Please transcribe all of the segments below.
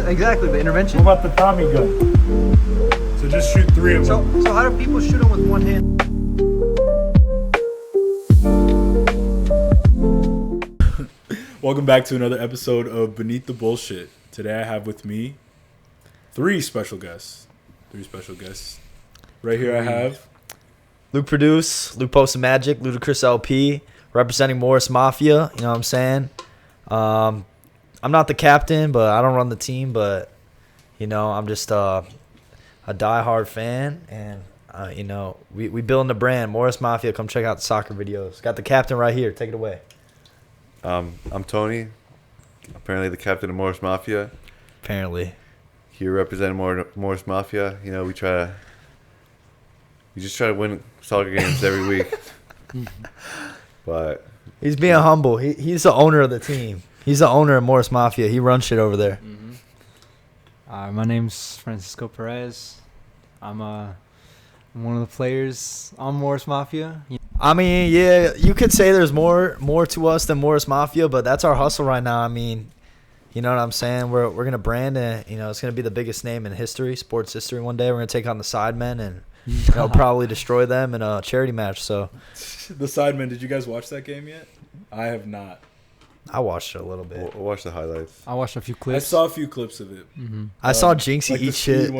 Exactly, the intervention. What about the Tommy gun? So just shoot 3 of them. So how do people shoot them with one hand? Welcome back to another episode of Beneath the Bullshit. Today I have with me three special guests. Right here I have LukeProduce, Luke Post Magic, Ludacris LP, representing Morris Mafia. You know what I'm saying? I'm not the captain, but I don't run the team. But I'm just a diehard fan, and we building the brand. Morris Mafia, come check out the soccer videos. Got the captain right here. Take it away. I'm Tony, apparently the captain of Morris Mafia. Apparently, Here representing Morris Mafia. We just try to win soccer games every week. But he's being humble. He's the owner of the team. He's the owner of Morris Mafia. He runs shit over there. My name's Francisco Perez. I'm one of the players on Morris Mafia. I mean, yeah, you could say there's more to us than Morris Mafia, but that's our hustle right now. I mean, you know what I'm saying? We're gonna brand it. It's gonna be the biggest name in history, sports history. One day we're gonna take on the Sidemen and probably destroy them in a charity match. So, the Sidemen. Did you guys watch that game yet? I have not. I watched it a little bit. we'll watch the highlights. I watched a few clips. I saw a few clips of it. I saw Jinxie like eat shit.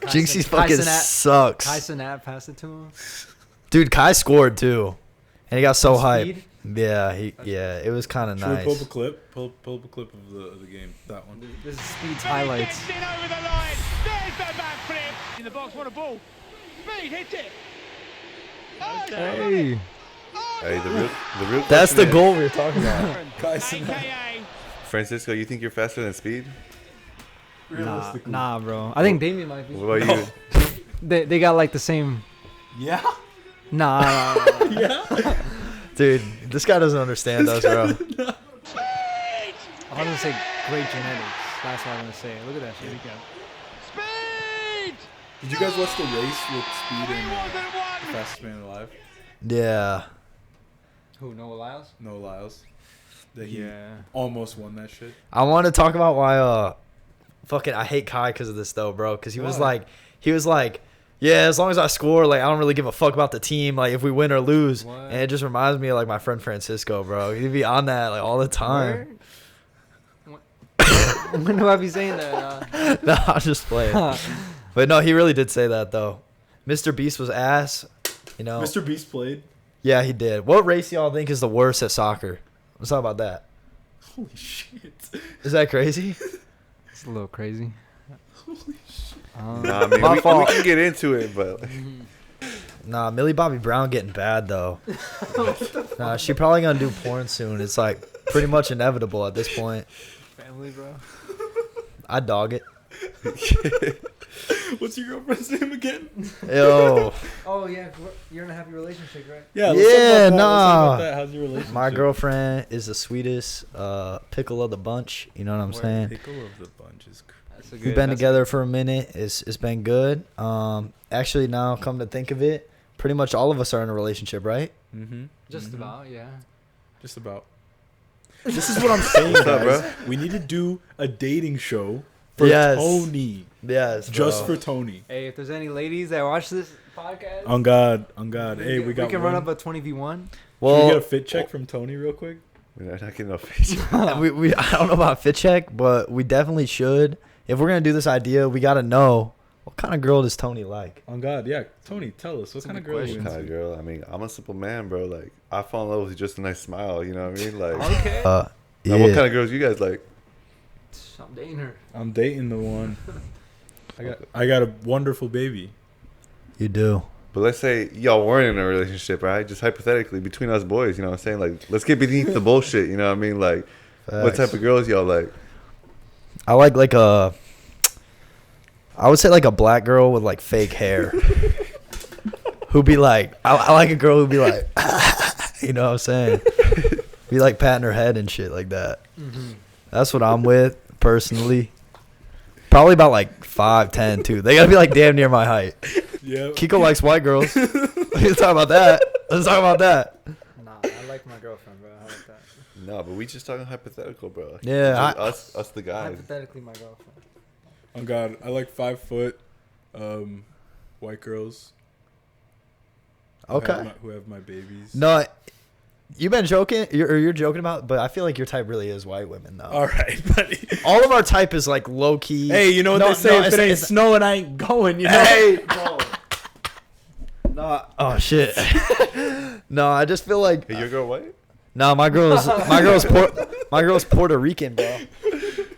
Jinxie fucking sucks. Kai Cenat passed it to him. Dude, Kai scored too, and he got so hyped. Speed? Yeah, it was kind of Should we nice. pull up a clip? Pull up a clip of the game. That one. This is Speed's highlights. Gets it over the line. There's the backflip. In the box, what a ball. Speed, hit it. Oh, Hey. Hey, the real That's question the is, goal we were talking about. AKA. Francisco, you think you're faster than Speed? Nah, bro. I think Damien might be. What about you? They got like the same. Yeah. Nah. Yeah. Dude, this guy doesn't understand us, bro. Speed. I'm gonna say great genetics. That's what I'm gonna say. Look at that shit. Speed. Did you guys watch the race with Speed and More than the one. fastest man alive? Yeah. Who? Noah Lyles? No Lyles. That he Yeah. almost won that shit. I want to talk about why I hate Kai because of this though, bro. Because he was like, yeah, as long as I score, like I don't really give a fuck about the team, like if we win or lose. What? And it just reminds me of like my friend Francisco, bro. He'd be on that like all the time. When do I be saying that? No, I'm just playing. But no, he really did say that though. Mr. Beast was ass. Mr. Beast played. Yeah, he did. What race y'all think is the worst at soccer? Let's talk about that. Holy shit. Is that crazy? It's a little crazy. Holy shit. Nah, I mean, My we fault. can get into it, but Nah, Millie Bobby Brown getting bad though. Nah, she probably gonna do porn soon. It's like pretty much inevitable at this point. Family, bro. I dog it. What's your girlfriend's name again? Yo, Oh yeah, you're in a happy relationship, right? Yeah. Yeah, Let's talk nah. about that. How's your relationship? my girlfriend is the sweetest pickle of the bunch. You know what I'm saying? Pickle of the bunch is. That's a good. We've been together for a minute. It's been good. Actually, now come to think of it, pretty much all of us are in a relationship, right? Mm-hmm. Just about, yeah. Just about. This is what I'm saying, What's up, guys. bro? We need to do a dating show for Yes. Tony. Yes, Just bro. for Tony. Hey, if there's any ladies that watch this podcast, On God. Hey, we got we can one. run up a 20v1. Can we get a Well, fit check from Tony real quick? we're not getting no face. we I don't know about fit check, but we definitely should. If we're gonna do this idea, we gotta know what kind of girl does Tony like. On God, yeah. Tony, tell us. What That's a kind of good girl are you question. Kind of into? girl. I mean, I'm a simple man, bro. Like, I fall in love with just a nice smile. You know what I mean? Like, Okay. now, Yeah. what kind of girls you guys like? I'm dating her. I'm dating the one. I got a wonderful baby. You do. But let's say y'all weren't in a relationship, right? Just hypothetically, between us boys, you know what I'm saying? Like, let's get beneath the bullshit, you know what I mean? Like, what Facts. type of girls y'all like? I like a I would say like a black girl with like fake hair. Who'd be like, I like a girl who'd be like, you know what I'm saying? Be like patting her head and shit like that. Mm-hmm. That's what I'm with personally. Probably about like 5'10" too. They gotta be like damn near my height. Yeah. Kiko likes white girls. Let's talk about that. Let's talk about that. Nah, I like my girlfriend, bro. I like that. No, but we just talking hypothetical, bro. Yeah, Just us the guys. Hypothetically, my girlfriend. Oh God, I like 5 foot, white girls. Okay. Who have my babies. No, you've been joking. You're joking about, but I feel like your type really is white women, though. All right, buddy. All of our type is like low key. Hey, you know what No, they say? no, If it ain't it's- snowing, I ain't going. You know. Hey, bro. No. Oh shit. No, I just feel like. Hey, your girl white? No, my girl's Puerto Rican, bro.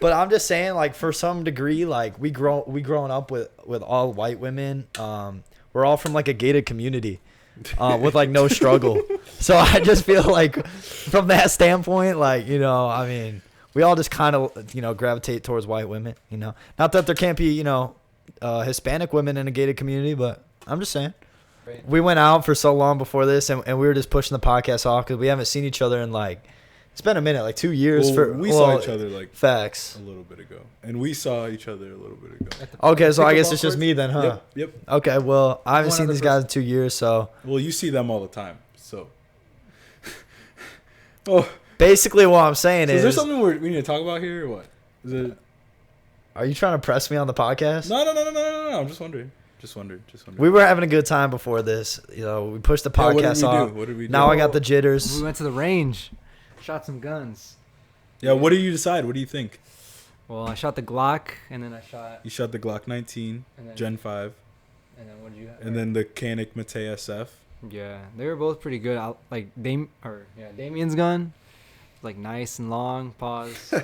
But I'm just saying, like, for some degree, like we growing up with all white women. We're all from like a gated community, with like no struggle. So I just feel like, from that standpoint, like, you know, I mean, we all just kind of, you know, gravitate towards white women. You know, not that there can't be, you know, Hispanic women in a gated community, but I'm just saying. We went out for so long before this, and we were just pushing the podcast off because we haven't seen each other in like, it's been a minute, like 2 years. Well, we saw each other like facts. a little bit ago, and we saw each other a little bit ago. Okay, so I guess Pickleball it's just courts? me then, huh? Yep. Yep. Okay, well, I haven't One seen other these guys in 2 years, so Well, you see them all the time, so. Oh, basically what I'm saying so is there is, something we need to talk about here, or what? Is it? are you trying to press me on the podcast? No. I'm just wondering. We were having a good time before this. You know, we pushed the Yeah, what did podcast we do? off. What did we do? Now I got the jitters. We went to the range, shot some guns. Yeah, what did you decide? What do you think? Well, I shot the Glock, and then I shot, You shot the Glock 19, and then, Gen 5, and then what did you have? and then the Canik Mate SF. Yeah, they were both pretty good. Like Damien's gun, like nice and long. Pause.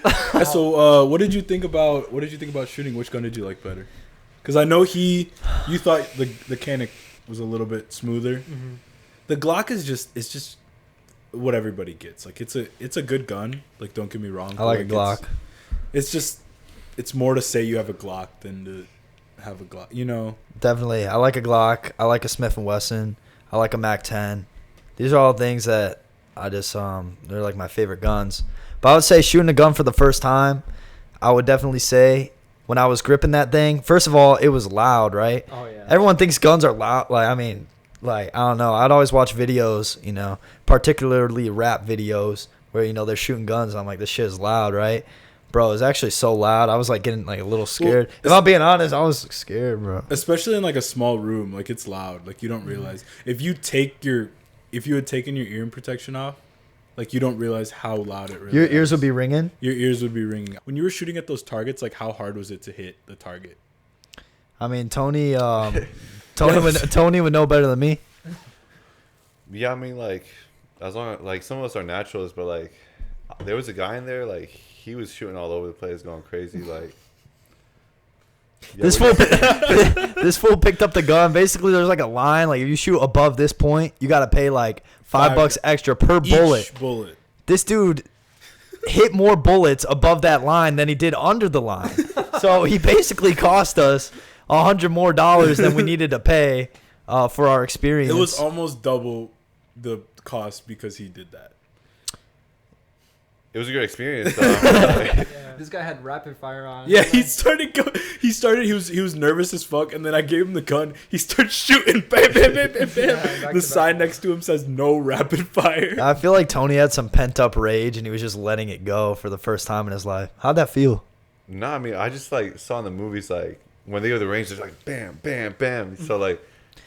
Yeah, so what did you think about shooting? Which gun did you like better? Because I know you thought the Canik was a little bit smoother. Mm-hmm. The Glock is just what everybody gets. Like it's a good gun. Like don't get me wrong. I like a Glock. It's more to say you have a Glock than to have a Glock. You know. Definitely. I like a Glock. I like a Smith & Wesson. I like a Mac 10. These are all things that I just they're like my favorite guns. But I would say shooting a gun for the first time, I would definitely say when I was gripping that thing, first of all, it was loud, right? Oh yeah. Everyone thinks guns are loud. Like, I mean, like, I don't know. I'd always watch videos, you know, particularly rap videos where, you know, they're shooting guns. And I'm like, this shit is loud, right? Bro, it was actually so loud. I was like getting like a little scared. If I'm being honest, I was scared, bro. Especially in like a small room, like it's loud. Like you don't realize if you had taken your ear protection off, like you don't realize how loud it really Your is. ears would be ringing. Your ears would be ringing. When you were shooting at those targets, like how hard was it to hit the target? I mean, Tony would know better than me. Yeah, I mean, like, as long as, like, some of us are naturals, but, like, there was a guy in there, like, he was shooting all over the place, going crazy, like. Yeah, This fool picked up the gun. Basically, there's like a line. Like if you shoot above this point, you gotta pay like $5 extra per bullet. Each bullet. This dude hit more bullets above that line than he did under the line. So he basically cost us $100 more than we needed to pay for our experience. It was almost double the cost because he did that. It was a good experience, though. Yeah. This guy had rapid fire on. Yeah, he was nervous as fuck, and then I gave him the gun. He started shooting. Bam, bam, bam, bam, bam. The sign next to him says no rapid fire. I feel like Tony had some pent up rage and he was just letting it go for the first time in his life. How'd that feel? No, I mean, I just, like, saw in the movies, like, when they go to the range, they're like, bam, bam, bam. So, like,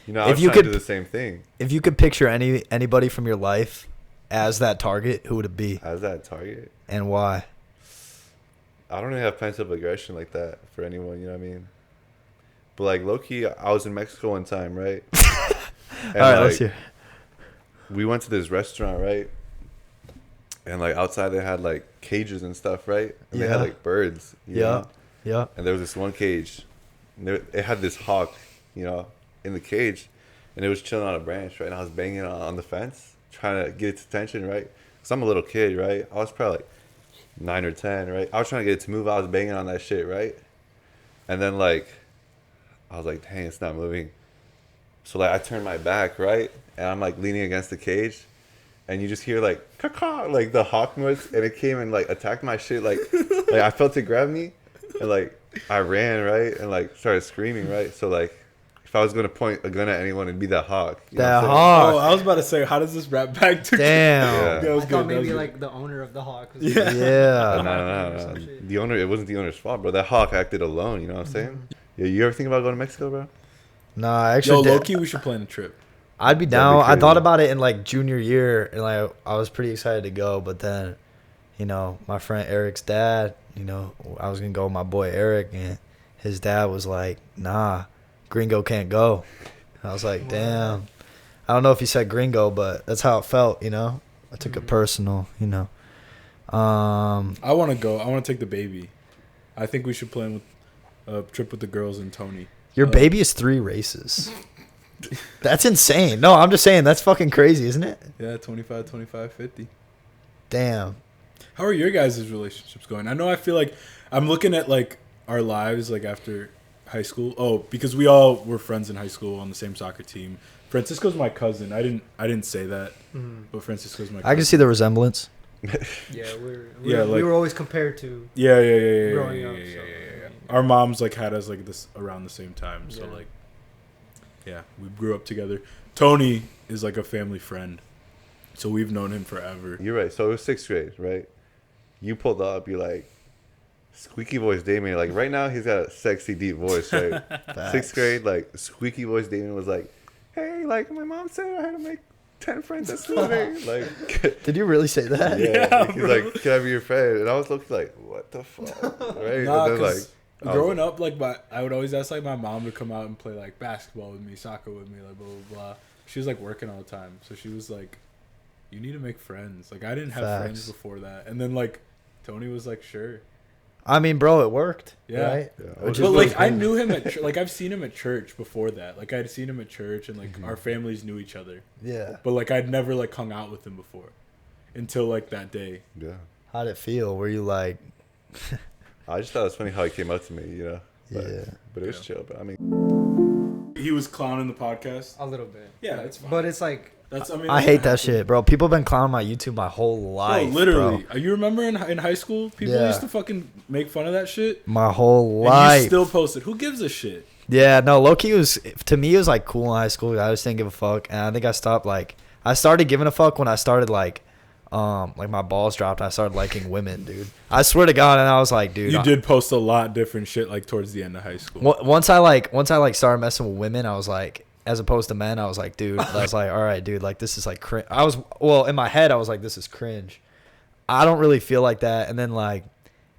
you know, I was trying to do the same thing. If you could picture anybody from your life as that target, who would it be As that target. and why? I don't really have pent-up aggression like that for anyone, you know what I mean? But, like, low-key, I was in Mexico one time, right? And, All right, like, let's hear. we went to this restaurant, right? And, like, outside they had, like, cages and stuff, right? And they had, Yeah. like, birds, you Yeah, know? yeah. And there was this one cage. And it had this hawk, you know, in the cage. And it was chilling on a branch, right? And I was banging on the fence, trying to get its attention, right? Because I'm a little kid, right? I was probably like 9 or 10, right? I was trying to get it to move. I was banging on that shit, right? And then like, I was like, dang, it's not moving. So like, I turned my back, right? And I'm like leaning against the cage, and you just hear like, caw, like the hawk noise, and it came and like attacked my shit. Like I felt it grab me, and like I ran, right, and like started screaming, right. So like, if I was gonna point a gun at anyone, it'd be that hawk. You know That what I'm saying? hawk. Oh, I was about to say, how does this wrap back to? Damn. Yeah. That was I good. thought That was maybe good. like the owner of the hawk. Was Yeah. Yeah. No. The owner, it wasn't the owner's fault, bro. That hawk acted alone. You know what I'm saying? Yeah. You ever think about going to Mexico, bro? Nah, I Yo, actually did. low-key, we should plan a trip. I'd be That'd down. be I thought crazy. about it in like junior year, and like I was pretty excited to go. But then, you know, my friend Eric's dad, you know, I was gonna go with my boy Eric, and his dad was like, "Nah, Gringo can't go." And I was like, "Damn." I don't know if he said Gringo, but that's how it felt. You know, I took it personal. You know. I want to go. I want to take the baby. I think we should plan with a trip with the girls and Tony. Your baby is 3 races. That's insane. No, I'm just saying that's fucking crazy, isn't it? Yeah, 25, 25, 50. Damn. How are your guys' relationships going? I know I feel like I'm looking at like our lives like after high school. Oh, because we all were friends in high school on the same soccer team. Francisco's my cousin. I didn't say that, but Francisco's my cousin. I can see the resemblance. Yeah, Yeah, like- we were always compared to. Yeah. Growing up, Yeah. so- Our moms like had us like this around the same time, so Yeah. like, yeah, we grew up together. Tony is like a family friend, so we've known him forever. You're right. So it was 6th grade, right? You pulled up. You like squeaky voice Damien. Like right now, he's got a sexy deep voice, right? 6th grade, like squeaky voice Damien was like, "Hey, like my mom said I had to make 10 friends at school today." Like, Did you really say that? yeah. He's like, "Can I be your friend?" And I was looking like, "What the fuck?" Right? Nah, And then like, 'cause I was growing up, like I would always ask like my mom to come out and play like basketball with me, soccer with me, like blah blah blah. She was like working all the time, so she was like, "You need to make friends." Like I didn't have friends Facts. before that, and then like Tony was like, "Sure." I mean, bro, it worked. Yeah. Right? Yeah. Which is But really like I cool. knew him at like I've seen him at church before that. Like I'd seen him at church, and like our families knew each other, Yeah. but like I'd never like hung out with him before until like that day. yeah. How'd it feel? Were you like, I just thought it was funny how he came up to me, you know. But, Yeah. But it was chill. But I mean, He was clowning the podcast. A little bit. Yeah, it's fine. But it's like That's I mean I that's hate what that happened. shit, bro. People been clowning my YouTube my whole life. Bro, literally. bro. You remember in high school, people Yeah. used to fucking make fun of that shit? My whole And life. you still post it. Who gives a shit? Yeah, no, low-key was, to me, it was like cool in high school. I just didn't give a fuck. And I think I stopped, like, I started giving a fuck when I started, like my balls dropped and I started liking women, dude. I swear to God. And I was like, dude. You did post a lot different shit like towards the end of high school. Once I started messing with women, I was like, as opposed to men, I was like, dude, I was like, all right, dude, like this is like cringe. In my head, I was like, this is cringe. I don't really feel like that. And then like,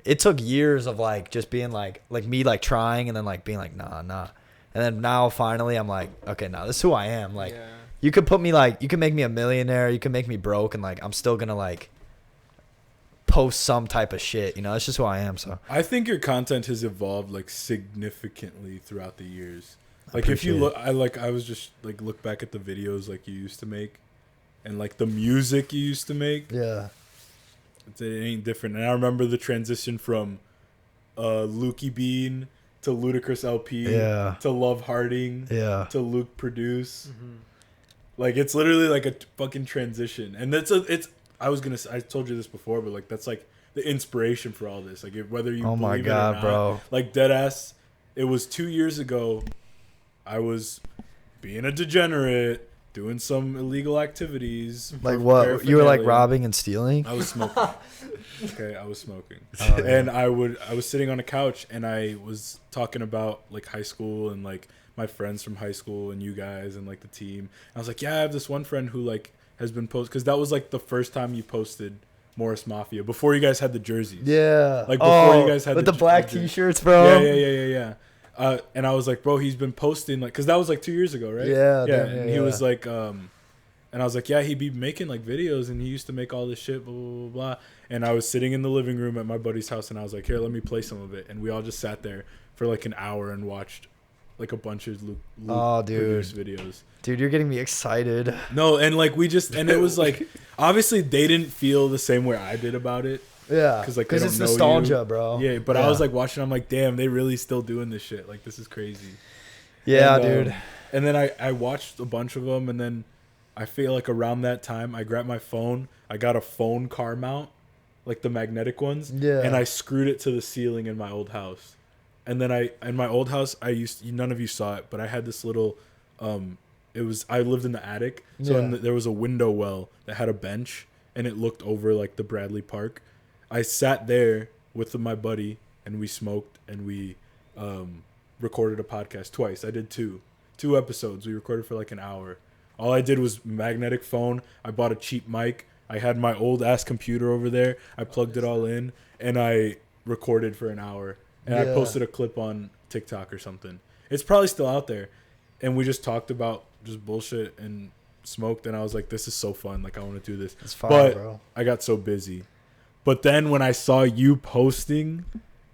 it took years of like just being like me like trying and then like being like, nah. And then now finally I'm like, okay, now this is who I am. Like, yeah. you could put me like, you could make me a millionaire, you could make me broke, and like I'm still gonna like post some type of shit. You know, it's just who I am. So I think your content has evolved like significantly throughout the years. Like if appreciate you look, I was just like look back at the videos like you used to make, and like the music you used to make. yeah, It ain't different. And I remember the transition from Lukey Bean to Ludacris LP Yeah. to Love Harding yeah. to LukeProduce. Like it's literally like a fucking transition, and I told you this before, but like that's like the inspiration for all this. Like whether you Oh my believe God, it or not, bro. like deadass. It was 2 years ago. I was being a degenerate, doing some illegal activities. Like what? You were like paraphernalia. robbing and stealing? I was smoking. Okay, I was smoking. Oh, yeah. And I was sitting on a couch and I was talking about like high school and like my friends from high school and you guys and like the team. I was like, yeah, I have this one friend who like has been because that was like the first time you posted Morris Mafia before you guys had the jerseys. Yeah. Like, before you guys had with the the black the- t-shirts, bro. Yeah. And I was like, bro, he's been posting like, cause that was like 2 years ago, right? Yeah, Yeah. damn, And yeah, he was yeah. like, and I was like, yeah, he'd be making like videos, and he used to make all this shit, blah blah blah blah. And I was sitting in the living room at my buddy's house, and I was like, here, let me play some of it. And we all just sat there for like an hour and watched like a bunch of Luke Oh, dude. produced videos. Dude, you're getting me excited. No, and like and it was like, obviously they didn't feel the same way I did about it. Yeah, 'Cause, like, they because don't it's know you. nostalgia, bro. Yeah, but I was like watching. I'm like, damn, they really still doing this shit. Like, this is crazy. yeah, And, dude. And then I watched a bunch of them, and then I feel like around that time, I grabbed my phone. I got a phone car mount, like the magnetic ones. Yeah. And I screwed it to the ceiling in my old house. And then in my old house, none of you saw it, but I had this little, I lived in the attic. So Yeah. there was a window well that had a bench, and it looked over like the Bradley Park. I sat there with my buddy, and we smoked, and we recorded a podcast twice. I did two episodes. We recorded for like an hour. All I did was magnetic phone. I bought a cheap mic. I had my old ass computer over there. I plugged it all in, and I recorded for an hour. And I Yeah. posted a clip on TikTok or something. It's probably still out there. And we just talked about just bullshit and smoked. And I was like, this is so fun. Like, I want to do this. It's fun, but bro. I got so busy. But then when I saw you posting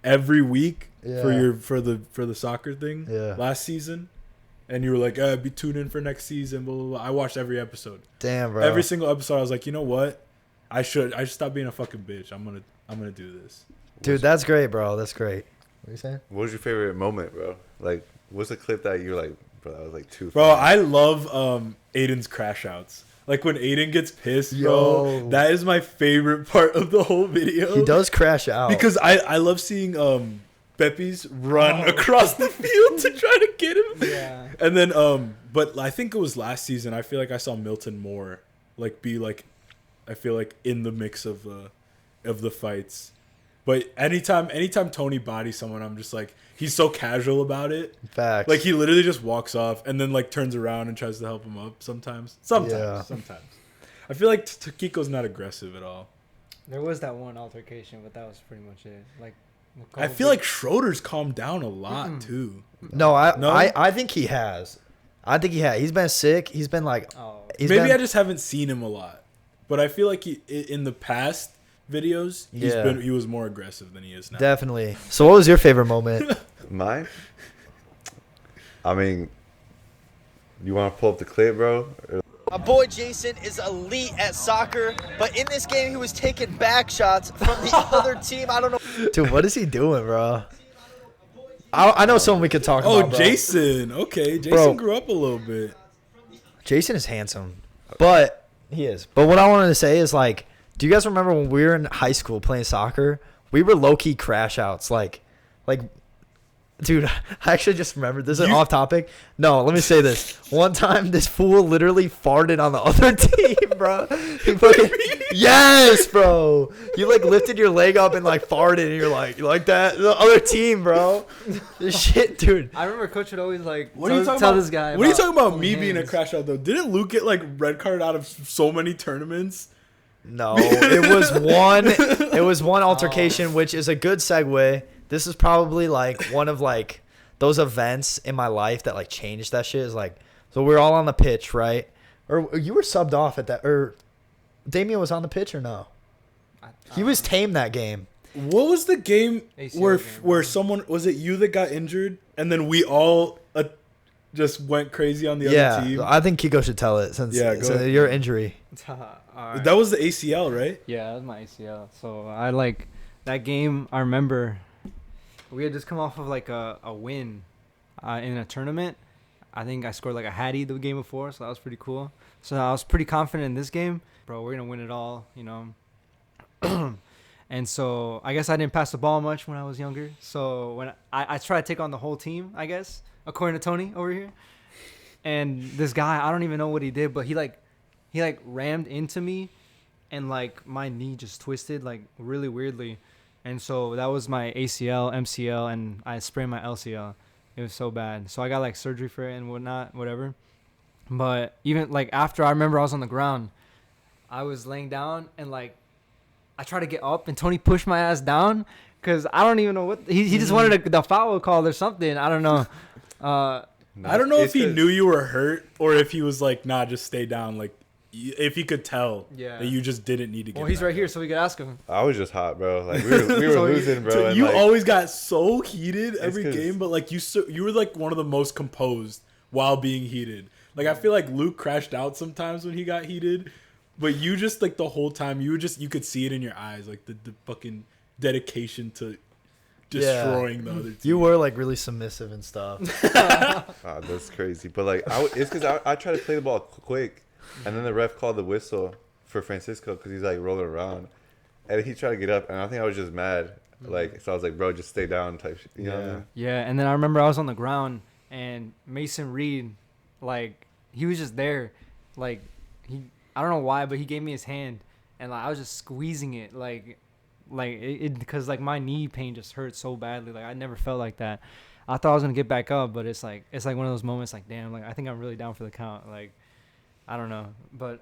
every week Yeah. for the soccer thing Yeah. last season, and you were like, be tuned in for next season, blah, blah, blah. I watched every episode. Damn, bro. Every single episode, I was like, you know what? I should stop being a fucking bitch. I'm gonna do this. Dude, that's great, bro. That's great. What are you saying? What was your favorite moment, bro? Like, what's the clip that you're like, bro, that was like too Bro, funny? I love Aiden's crash outs. Like when Aiden gets pissed, bro, Yo. that is my favorite part of the whole video. He does crash out. Because I love seeing Beppis run across the field to try to get him. Yeah. And then but I think it was last season. I feel like I saw Milton more like be like, I feel like in the mix of the fights. But anytime Tony bodies someone, I'm just like, he's so casual about it. Facts. Like he literally just walks off and then like turns around and tries to help him up sometimes. Yeah. Sometimes. I feel like Kiko's not aggressive at all. There was that one altercation, but that was pretty much it. Like, I feel like Schroeder's calmed down a lot too. No, No? I think he has. I think he has. He's been sick. He's been like, Oh. Maybe I just haven't seen him a lot. But I feel like he in the past videos, he was more aggressive than he is now. Definitely. So, what was your favorite moment? Mine? I mean, you want to pull up the clip, bro? Or- My boy Jason is elite at soccer, but in this game he was taking back shots from the other team. I don't know. Dude, what is he doing, bro? I know someone we could talk Oh, about, bro. Jason. Okay, Jason Bro. grew up a little bit. Jason is handsome, but he is. But what I wanted to say is, like, do you guys remember when we were in high school playing soccer? We were low-key crash outs. Like, dude, I actually just remembered. This is off topic. No, let me say this. One time, this fool literally farted on the other team, bro. He fucking, yes, bro. You, like, lifted your leg up and, like, farted, and you're like, you like that? The other team, bro. This shit, dude. I remember Coach would always like What are you talking tell about? this guy. What are you talking about? Me holding being a hands. crash out though? Didn't Luke get like red carded out of so many tournaments? No, it was one altercation, which is a good segue. This is probably like one of like those events in my life that like changed that shit. Is like, so we're all on the pitch, right? Or you were subbed off at that, or Damien was on the pitch or no? He was tame that game. What was the game ACL where game, where right? someone was it you that got injured and then we all just went crazy on the other Yeah, team? I think Kiko should tell it since Yeah, go ahead. your injury. Alright. That was the ACL, right? Yeah, that was my ACL. So I like that game. I remember we had just come off of like a win in a tournament. I think I scored like a hattie the game before, so that was pretty cool. So I was pretty confident in this game, bro. We're gonna win it all, you know. And so I guess I didn't pass the ball much when I was younger. So when I tried to take on the whole team, I guess, according to Tony over here. And this guy, I don't even know what he did, but he rammed into me, and like my knee just twisted like really weirdly. And so that was my ACL, MCL, and I sprained my LCL. It was so bad. So I got like surgery for it and whatnot, whatever. But even like after, I remember I was on the ground, I was laying down and like I tried to get up and Tony pushed my ass down because I don't even know what he just wanted the foul call or something. I don't know. I don't know if he knew you were hurt or if he was like, nah, just stay down. Like, if he could tell Yeah. that you just didn't need to get Well, he's back right up. here, so we could ask him. I was just hot, bro. Like we were So losing, bro. So and, you like, always got so heated every 'cause- game, but like you were like one of the most composed while being heated. Like I feel like Luke crashed out sometimes when he got heated, But you just like the whole time you could see it in your eyes, like the fucking dedication to destroying the other team. You were like really submissive and stuff. That's crazy. But like, it's because I try to play the ball quick, and then the ref called the whistle for Francisco because he's like rolling around, and he tried to get up, and I think I was just mad. Like, so I was like, bro, just stay down type shit. You know what I mean? Yeah, and then I remember I was on the ground, and Mason Reed, like, he was just there. Like, I don't know why, but he gave me his hand, and like I was just squeezing it, like it because like my knee pain just hurt so badly. Like I never felt like that. I thought I was gonna get back up, but it's like one of those moments like, damn, like I think I'm really down for the count. Like I don't know, but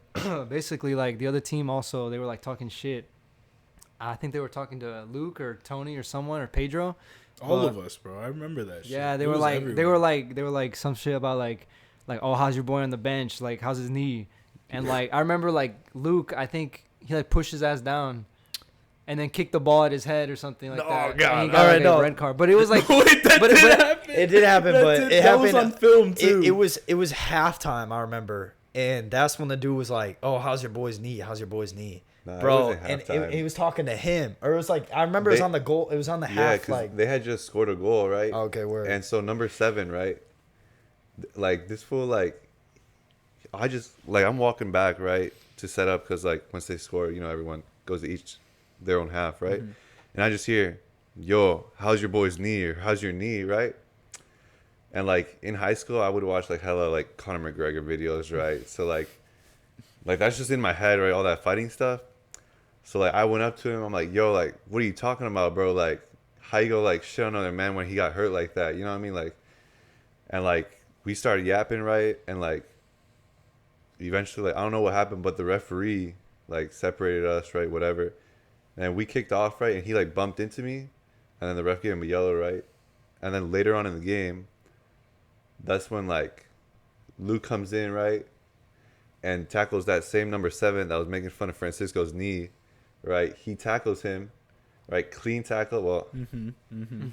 basically like the other team also, they were like talking shit. I think they were talking to Luke or Tony or someone or Pedro. All of us, bro. I remember that shit. Yeah, they were like some shit about like oh, how's your boy on the bench? Like how's his knee? And like I remember like Luke, I think he like pushed his ass down, and then kicked the ball at his head or something like that. Oh god! And he got a red card. But it was like, Wait, that did happen. It did happen, but it that happened. was on film too. It was halftime. I remember, and that's when the dude was like, "Oh, how's your boy's knee? How's your boy's knee?" Nah, Bro, it wasn't and halftime. he was talking to him, or it was like I remember it was on the goal. It was on the Yeah, half. because Like they had just scored a goal, right? okay, word. And so number 7, right? Like this fool, like I just like I'm walking back, right, to set up because like once they score, you know, everyone goes to each their own half, right? Mm-hmm. And I just hear, "Yo, how's your boy's knee?" or "How's your knee?" right? And like in high school, I would watch like hella like Conor McGregor videos, right? So like that's just in my head, right? All that fighting stuff. So like I went up to him, I'm like, "Yo, like what are you talking about, bro? Like how you go like shit on another man when he got hurt like that?" You know what I mean? Like, and like we started yapping, right? And like eventually, like I don't know what happened, but the referee like separated us, right? Whatever. And we kicked off, right? And he like bumped into me, and then the ref gave him a yellow, right? And then later on in the game, that's when like Luke comes in, right? And tackles that same number 7 that was making fun of Francisco's knee, right? He tackles him, right? Clean tackle. Well,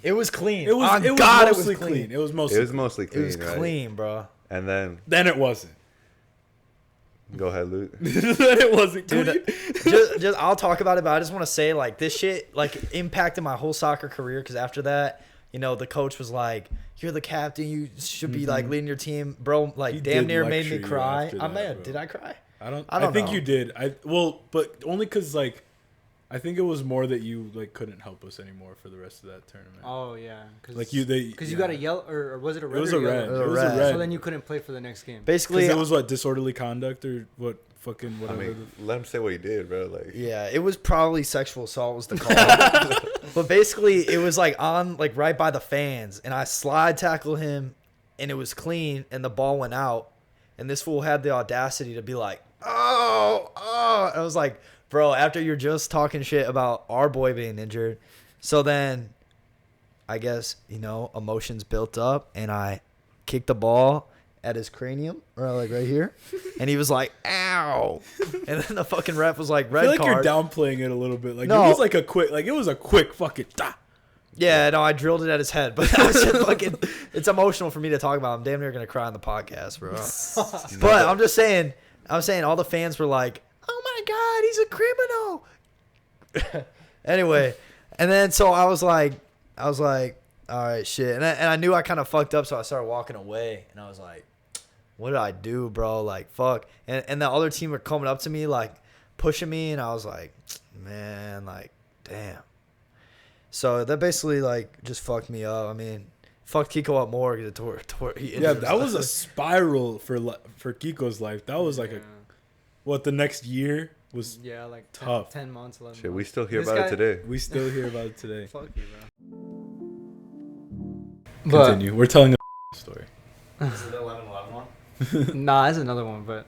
it was clean. It was. On It was God, mostly it was clean. clean. It was mostly. it was mostly It clean. was right? clean, bro. And then Then it wasn't. go ahead, Luke. Then it wasn't. Dude, just I'll talk about it, but I just want to say like this shit like impacted my whole soccer career because after that, you know, the coach was like, "You're the captain. You should be like leading your team, bro." Like He damn did near made lecture me you cry. after I'm that, mad. bro. Did I cry? I think know. you did. But only because like, I think it was more that you like couldn't help us anymore for the rest of that tournament. oh yeah, cause Like you, you got a yellow or was it a red? It was or a red. yellow? It was a red. red. So then you couldn't play for the next game. Basically, Because it was what, disorderly conduct or what fucking I whatever. mean, let him say what he did, bro. Like, yeah, it was probably sexual assault was the call. But basically, it was like on like right by the fans, and I slide tackle him, and it was clean, and the ball went out, and this fool had the audacity to be like, "Oh." I was like, bro, after you're just talking shit about our boy being injured, so then, I guess you know emotions built up, and I kicked the ball at his cranium, or like right here, and he was like, "Ow!" And then the fucking ref was like, "Red I feel like card." you're downplaying it a little bit. Like No. it was like a quick fucking. Da. Yeah, no, I drilled it at his head, but that was just fucking. It's emotional for me to talk about. I'm damn near gonna cry on the podcast, bro. But I'm just saying, all the fans were like, "Oh my god, he's a criminal." Anyway, and then so I was like, all right, shit, and I knew I kind of fucked up, so I started walking away, and I was like, what did I do, bro? Like, fuck. And the other team were coming up to me, like, pushing me, and I was like, man, like, damn. So that basically, like, just fucked me up. I mean, fucked Kiko up more because it tore he Yeah, injured that was a himself. spiral for Kiko's life. That was like the next year was. Yeah, like tough. 10 months, 11 shit, we months. still hear This about guy- it today. We still hear about it today. Fuck you, bro. Continue. We're telling a story. Is it the 11-11 one? Nah, that's another one, but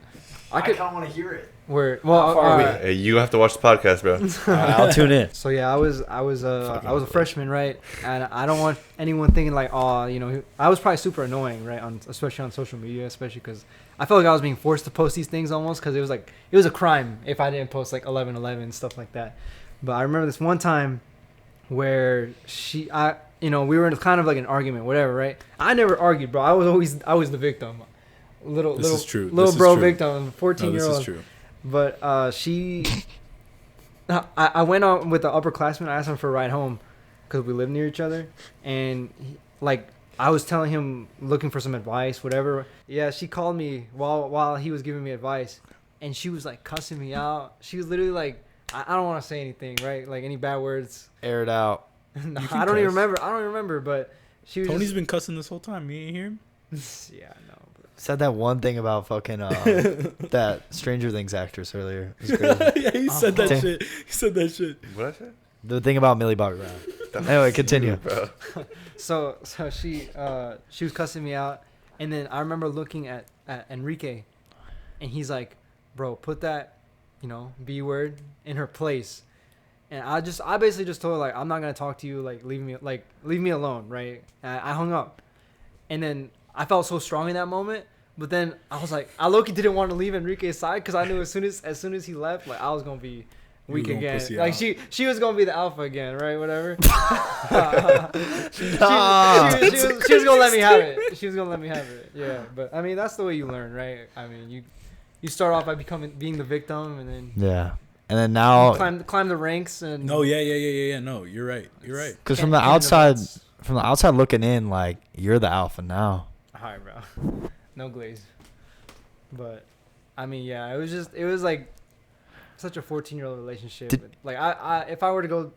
I could. kind of want to hear it. Where? Well, far are we? Hey, you have to watch the podcast, bro. I'll tune in. So yeah, I was a freshman, right? And I don't want anyone thinking like, oh, you know, I was probably super annoying, right? Especially on social media, especially because I felt like I was being forced to post these things almost because it was a crime if I didn't post like 11/11 stuff like that. But I remember this one time where we were in kind of like an argument, whatever, right? I never argued, bro. I was the victim. This is true. Little This is bro true. victim, 14-year-old. No, this is true. But she, I went on with the upperclassman. I asked him for a ride home because we live near each other, and like I was telling him looking for some advice, whatever. Yeah, she called me while he was giving me advice, and she was like cussing me out. She was literally like, I don't want to say anything, right? Like any bad words. Air it out. No, You can I don't even cuss. remember. I don't remember, but she was. Tony's been cussing this whole time. You ain't hear him? Yeah, no. Said that one thing about fucking that Stranger Things actress earlier. It was crazy. Yeah, he said that Damn. shit. He said that shit. What I say? The thing about Millie Bobby Brown. Anyway, continue. Bro. So she was cussing me out, and then I remember looking at Enrique, and he's like, "Bro, put that, B word in her place." And I basically just told her like, "I'm not gonna talk to you. Like, leave me alone." Right? And I hung up, and then I felt so strong in that moment. But then I was like, I low-key didn't want to leave Enrique's side because I knew as soon as he left, like I was gonna be weak gonna again. pussy Like out. she was gonna be the alpha again, right? Whatever. Nah. She was gonna let me have it. She was gonna let me have it. Yeah, but I mean that's the way you learn, right? I mean you start off by being the victim, and then Yeah. And then now, climb the ranks and. No, yeah. No, you're right. You're right. because Can't- from the can't events. outside looking in, like you're the alpha now. Alright, bro. No glaze. But I mean, yeah, it was like such a 14-year-old relationship. Like I if I were to go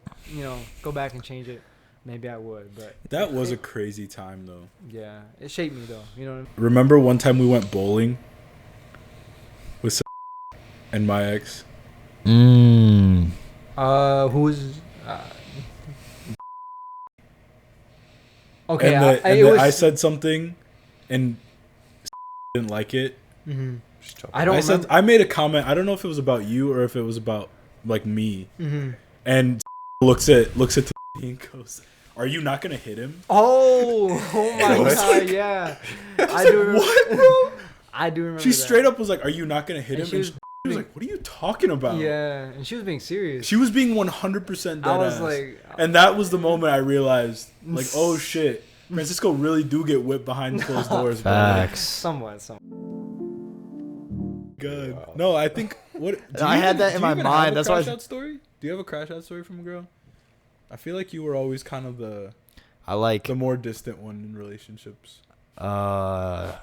back and change it, maybe I would. But That was a crazy time, though. yeah, it shaped me though. You know what I mean? Remember one time we went bowling with and my ex? Mm. Who was? Okay, And I said something, and didn't like it. Mhm. Just chop I it. don't. I made a comment. I don't know if it was about you or if it was about like me. Mm-hmm. And looks at the and goes, "Are you not gonna hit him?" Oh my What? god, yeah. I do remember. What, bro? I do remember. She that. straight up was like, "Are you not gonna hit And him?" she And was she was like, "What are you talking about?" Yeah, and she was being serious. She was being 100% dead I was ass. like, And that was the moment I realized, like, oh shit, Francisco really do get whipped behind closed doors, bro. Facts. somewhat. Good. No, I think what I had that in my mind. That's why. Crash out story. Do you have a crash out story from a girl? I feel like you were always kind of the more distant one in relationships. Oh,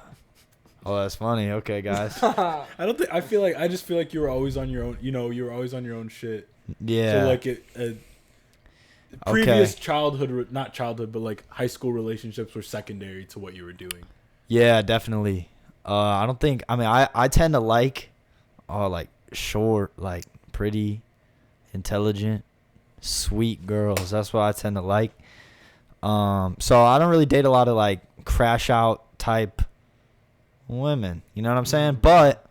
that's funny. Okay, guys. I just feel like you were always on your own. You were always on your own shit. Yeah. So like previous not childhood, but like high school relationships were secondary to what you were doing. Yeah, definitely. I don't think. I mean, I tend to like short, like pretty, intelligent, sweet girls. That's what I tend to like. So I don't really date a lot of like crash out type women. You know what I'm saying? But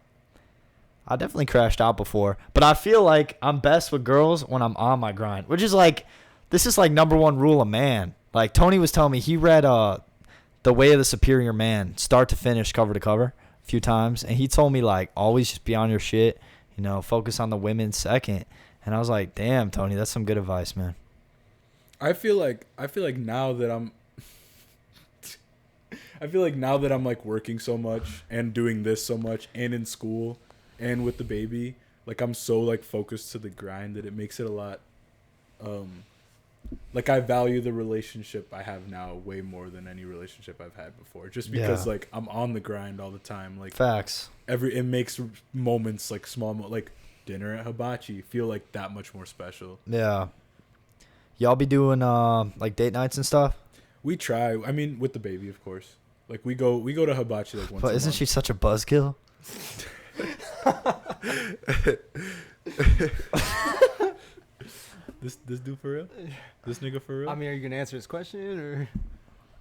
I definitely crashed out before. But I feel like I'm best with girls when I'm on my grind, which is like, this is like number one rule of man. Like Tony was telling me, he read The Way of the Superior Man, start to finish, cover to cover, a few times, and he told me like always just be on your shit. Focus on the women second. And I was like, damn, Tony, that's some good advice, man. I feel like now that I'm like working so much and doing this so much and in school and with the baby, like I'm so like focused to the grind that it makes it a lot like I value the relationship I have now way more than any relationship I've had before, just because like I'm on the grind all the time. Like Facts. it makes moments like like dinner at Hibachi feel like that much more special. Yeah. Y'all be doing like date nights and stuff? We try. I mean, with the baby, of course. Like we go to Hibachi like once. But a isn't month. she such a buzzkill? This dude for real? This nigga for real? I mean, are you gonna answer his question or?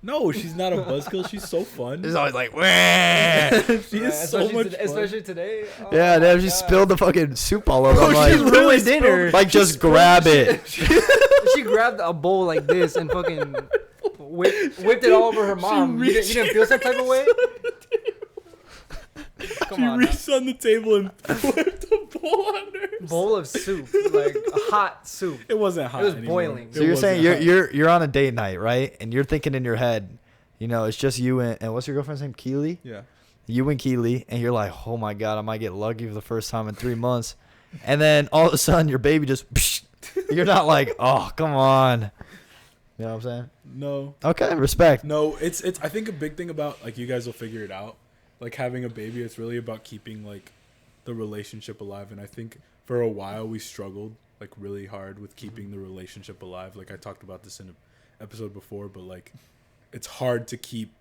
No, she's not a buzzkill. She's so fun. It's always like, She is Yeah, so much fun. especially today. Oh yeah, my damn, she God. spilled the fucking soup all over. I'm She like, ruined dinner. like, just grab it. She grabbed a bowl like this and fucking whipped it all over her mom. You didn't feel some type of way? Come She on, reached on the table and flipped a bowl on her. bowl of soup, like hot soup. It wasn't hot. It was anymore. boiling. It So you're wasn't saying hot. you're on a date night, right? And you're thinking in your head, it's just you and what's your girlfriend's name? Keely? Yeah. you and Keely, and you're like, oh my God, I might get lucky for the first time in 3 months. And then all of a sudden your baby just, psh, you're not like, oh, come on. You know what I'm saying? No. Okay, respect. No, it's I think a big thing about, like, you guys will figure it out. Like, having a baby, it's really about keeping, like, the relationship alive. And I think for a while we struggled, like, really hard with keeping the relationship alive. Like, I talked about this in an episode before, but, like, it's hard to keep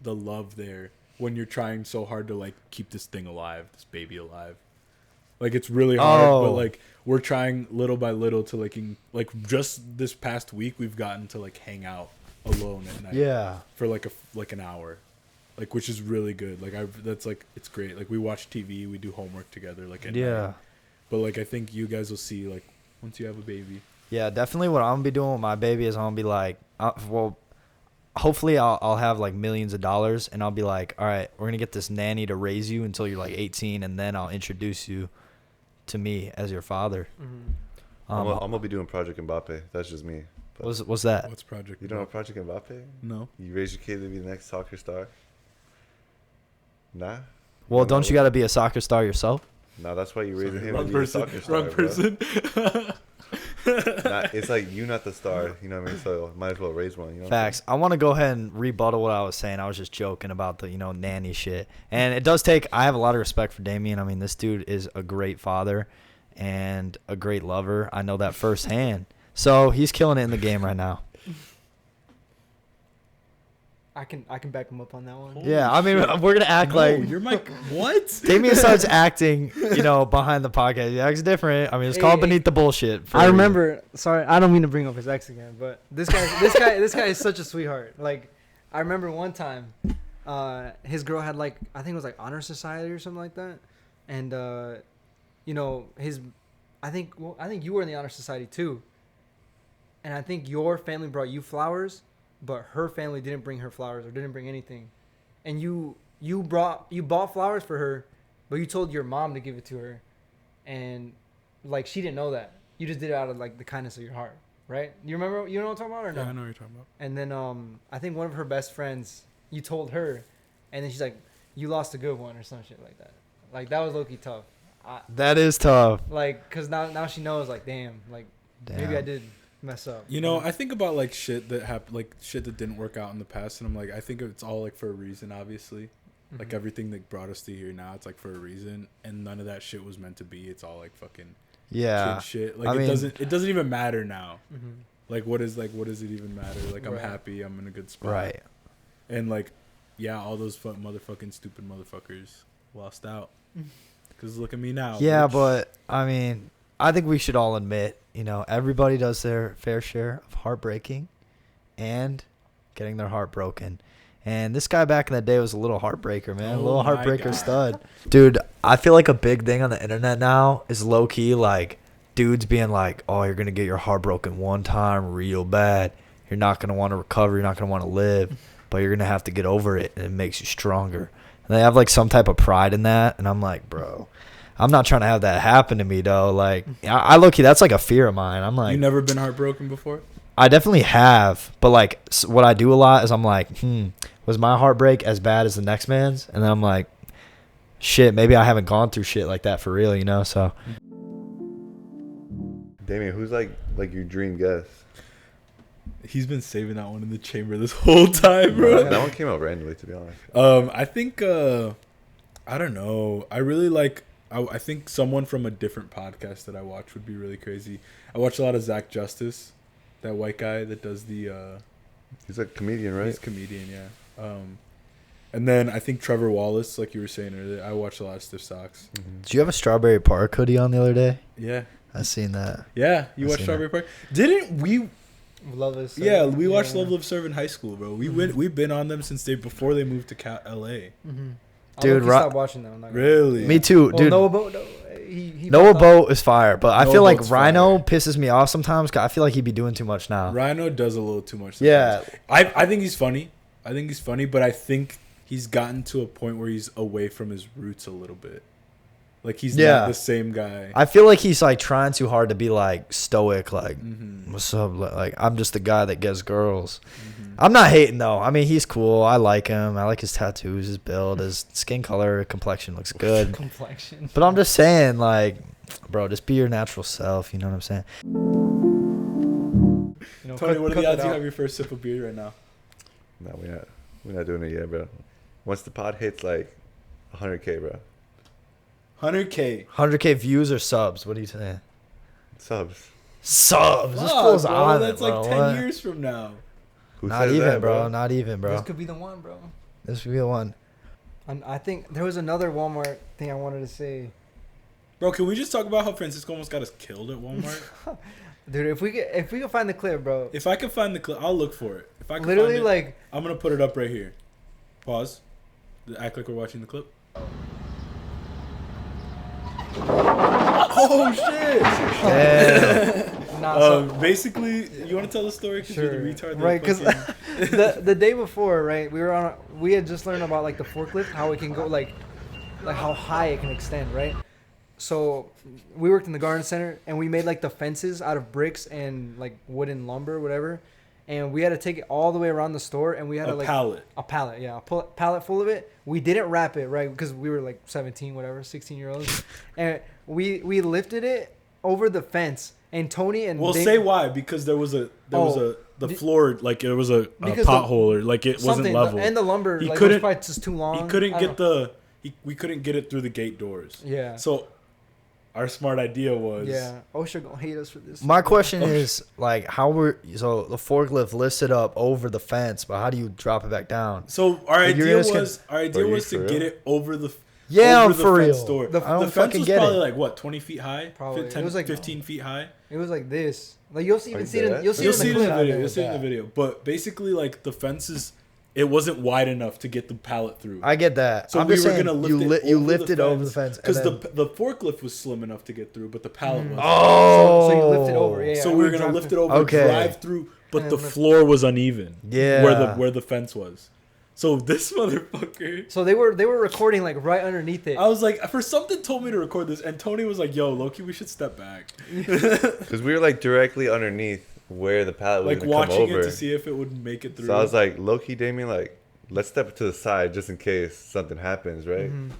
the love there when you're trying so hard to, like, keep this thing alive, this baby alive. Like, it's really hard, but, like, we're trying little by little to, like, just this past week, we've gotten to, like, hang out alone at night. Yeah. For, like, an hour. Like, which is really good. Like, that's, like, it's great. Like, we watch TV, we do homework together, like, at night. But, like, I think you guys will see, like, once you have a baby. Yeah, definitely what I'm going to be doing with my baby is I'm going to be like, well, hopefully I'll have, like, millions of dollars, and I'll be like, all right, we're going to get this nanny to raise you until you're, like, 18, and then I'll introduce you to me as your father. Mm-hmm. I'm going to be doing Project Mbappe. That's just me. What's that? What's Project? You don't know Project Mbappe? No. You raise your kid to be the next soccer star? Nah? Well, don't you got to be a soccer star yourself? No, that's why you raising him Wrong to be a person. soccer star. Wrong person. Nah, it's like you not the star, you know what I mean? So might as well raise one. You know Facts. I want to go ahead and rebuttal what I was saying. I was just joking about the, nanny shit. And it does take, I have a lot of respect for Damien. I mean, this dude is a great father and a great lover. I know that firsthand. So he's killing it in the game right now. I can back him up on that one. Yeah, I mean, we're going to act like. You're my. What? Damien starts acting, behind the podcast. He acts different. I mean, it's called Beneath the Bullshit. I remember. Sorry, I don't mean to bring up his ex again, but this guy is such a sweetheart. Like, I remember one time, his girl had, like, I think it was like honor society or something like that, and I think you were in the honor society too, and I think your family brought you flowers, but her family didn't bring her flowers or didn't bring anything, and you bought flowers for her, but you told your mom to give it to her, and, like, she didn't know that. You just did it out of, like, the kindness of your heart, right? You remember? You know what I'm talking about or no? Yeah, I know what you're talking about. And then I think one of her best friends, you told her, and then she's like, "You lost a good one" or some shit like that. Like, that was low-key tough. That is tough. Like, cause now she knows, like, damn, maybe I did mess up. I think about, like, shit that happened, like, shit that didn't work out in the past, and I'm like, I think it's all, like, for a reason, obviously. Mm-hmm. Like, everything that brought us to here now, it's, like, for a reason, and none of that shit was meant to be. It's all, like, fucking kid shit. Like, it doesn't even matter now. Mm-hmm. Like, what does it even matter? Like, I'm happy, I'm in a good spot. Right. And, like, yeah, all those motherfucking stupid motherfuckers lost out. Because look at me now. Yeah, bitch. but, I mean, I think we should all admit, everybody does their fair share of heartbreaking and getting their heart broken. And this guy back in the day was a little heartbreaker, man. A little heartbreaker stud. Dude, I feel like a big thing on the internet now is low-key, like, dudes being like, oh, you're going to get your heart broken one time real bad. You're not going to want to recover. You're not going to want to live. But you're going to have to get over it, and it makes you stronger. And they have, like, some type of pride in that. And I'm like, bro, I'm not trying to have that happen to me, though. Like, I low-key, that's, like, a fear of mine. I'm like, you never been heartbroken before? I definitely have. But, like, what I do a lot is I'm like, was my heartbreak as bad as the next man's? And then I'm like, shit, maybe I haven't gone through shit like that for real, so. Damien, who's like your dream guest? He's been saving that one in the chamber this whole time, bro. That one came out randomly, to be honest. I think I don't know. I really like. I think someone from a different podcast that I watch would be really crazy. I watch a lot of Zach Justice, that white guy that does the. He's a comedian, right? He's a comedian, yeah. And then I think Trevor Wallace, like you were saying earlier. I watched a lot of Stiff Socks. Mm-hmm. Did you have a Strawberry Park hoodie on the other day? Yeah. I seen that. Yeah, you watched Strawberry Park. Didn't we? Love Is Served. Yeah, we watched Love Live Serve in high school, bro. We've been on them since before they moved to L.A. Mm-hmm. Dude, stopped watching them. Really? Me too, dude. Noah Boat, he Noah Boat is fire, but I Noah feel like Boat's Rhino fire. pisses me off sometimes. 'Cause I feel like he'd be doing too much now. Rhino does a little too much. Yeah. I think he's funny. But I think he's gotten to a point where he's away from his roots a little bit. Like he's Yeah. not the same guy. I feel like he's like trying too hard to be like stoic, like Mm-hmm. what's up, like I'm just the guy that gets girls. I'm not hating though. I mean, he's cool. I like him. I like his tattoos, his build, his skin color, complexion looks good. Complexion. But I'm just saying, like, bro, just be your natural self. You know what I'm saying? You know, Tony, what are cut the odds that you out. have your first sip of beer right now? No, we're not doing it yet, bro. Once the pod hits like 100K, bro. 100K. 100K views or subs? What are you saying? Subs. Subs. This Fuck, fool's bro, on that's it, bro. like 10 What? years from now. Who Not says even, that, bro. Not even, bro. This could be the one, bro. This could be the one. And I think there was another Walmart thing I wanted to say. Bro, can we just talk about how Francisco almost got us killed at Walmart? Dude, if we could find the clip, bro. If I can find the clip, I'll look for it. If I can Literally, find it, like, I'm going to put it up right here. Pause. Act like we're watching the clip. Oh, shit. Damn. nah, so, Basically, you want to tell the story? Because you're the retard. that right? Because fucking- the day before, right, we had just learned about like the forklift, how it can go like how high it can extend, right? So we worked in the garden center and we made like the fences out of bricks and like wooden lumber, whatever. And we had to take it all the way around the store, and we had a to like pallet. a pallet, yeah, pallet full of it. We didn't wrap it, right, because we were like 17, whatever, 16-year-olds, and we lifted it over the fence. And Tony and Well, Dave- say why? Because there was the Did- floor, like it was a Because pothole, or like it wasn't something, level. and the lumber He like, couldn't- was probably just too long. He couldn't I get don't know. we couldn't get it through the gate doors. Yeah. So our smart idea was Yeah, OSHA gonna hate us for this. My question is, like, so the forklift lifts it up over the fence, but how do you drop it back down? So our Like, you're idea just gonna- was Are you to for get real? it over the Yeah, over I'm the for fence real. door. I The don't fence fucking was get probably it. like what, 20 feet high? Probably. 10, It was like- 15 feet high. It was like this. Like you'll see, Are even you see it. In, dead? you'll see You'll it see in it the in the clip. video. You'll see it in the video. But basically, like the fences, it wasn't wide enough to get the pallet through. I get that. So I'm we just were saying, gonna lift you it you over lift the it over the fence. because and the forklift was slim enough to get through, but the pallet wasn't. oh, So you lift it over. Yeah. So and we were we gonna dropped lift it. it over, Okay. drive through, but And the then lift- floor was uneven. Yeah. where the fence was. So this motherfucker. So they were recording like right underneath it. I was like, for something told me to record this, and Tony was like, "Yo, Loki, we should step back." Because we were like directly underneath where the pallet was Like gonna come watching over. it to see if it would make it through. So I was like, low-key, Damien, like, let's step to the side just in case something happens, right? Mhm.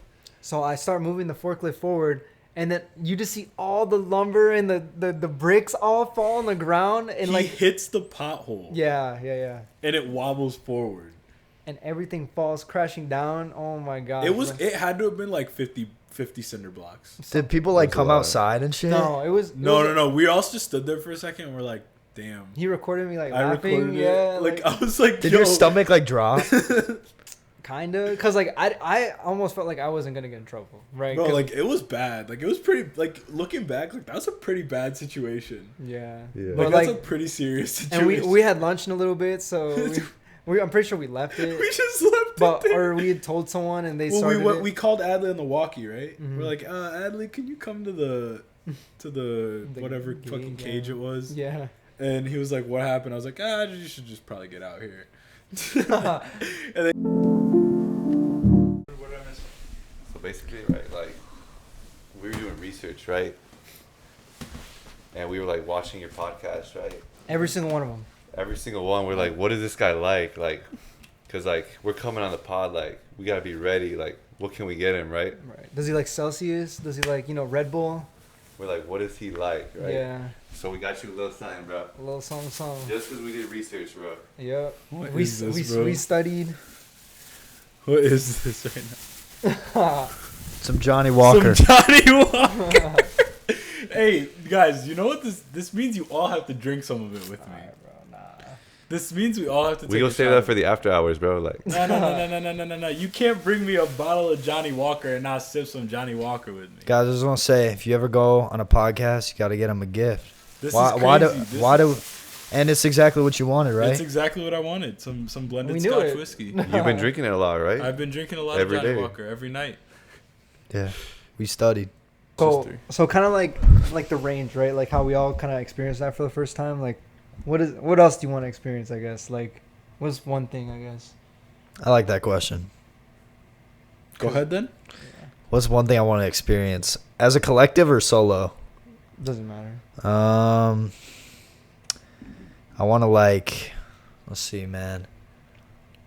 So I start moving the forklift forward, and then you just see all the lumber and the bricks all fall on the ground, and he like hits the pothole. yeah, And it wobbles forward. and everything falls crashing down. Oh my god! It was. bro. It had to have been like 50 cinder blocks. Did people like There's a come lot. outside and shit? No, it was No. We all just stood there for a second, and we're like, "Damn." He recorded me like I laughing. recorded Yeah, it. Like I was like, Did "Yo." your stomach like drop? kinda, cause like I almost felt like I wasn't gonna get in trouble, right? Bro, 'Cause- like it was bad. Like it was pretty. Like looking back, like that was a pretty bad situation. yeah, Yeah. but Like, like, that's a pretty serious and situation. we had lunch in a little bit, so I'm pretty sure we left it, we just left but it there. or we had told someone and they Well, started we went, it. we called Adley on the walkie, right? Mhm. We're like, Adley, can you come to the The whatever gate, fucking yeah. cage it was? Yeah. And he was like, what happened? I was like, you should just probably get out here. So basically, right, like, we were doing research, right? And we were, like, watching your podcast, right? Every single one of them. Every single one, we're like, what is this guy like? Like, because, like, we're coming on the pod, like, we got to be ready. Like, what can we get him, right? Right. Does he like Celsius? Does he like Red Bull? We're like, what is he like, right? Yeah. So we got you a little something, bro. A little something. Just because we did research, bro. Yep. What we is this, bro? we studied. What is this right now? Some Johnny Walker. Some Johnny Walker. Hey, guys, you know what this means? You all have to drink some of it with me. Alright, bro. Nah. This means we all have to take We gonna a save shot that of for it. the after hours, bro. Like, No. You can't bring me a bottle of Johnny Walker and not sip some Johnny Walker with me. Guys, I just want to say, if you ever go on a podcast, you got to get them a gift. This Why? is Why do? crazy. This Why is- do? And it's exactly what you wanted, right? That's exactly what I wanted. Some blended We knew Scotch it. whiskey. you've been drinking it a lot, right? I've been drinking a lot Every of Johnny day. Walker every night. Yeah, we studied. So kind of like the range, right? Like how we all kind of experienced that for the first time. Like, what else do you want to experience? I guess like, what's one thing? I guess. I like that question. Go ahead then. What's one thing I want to experience as a collective or solo? Doesn't matter. I want to like, let's see, man.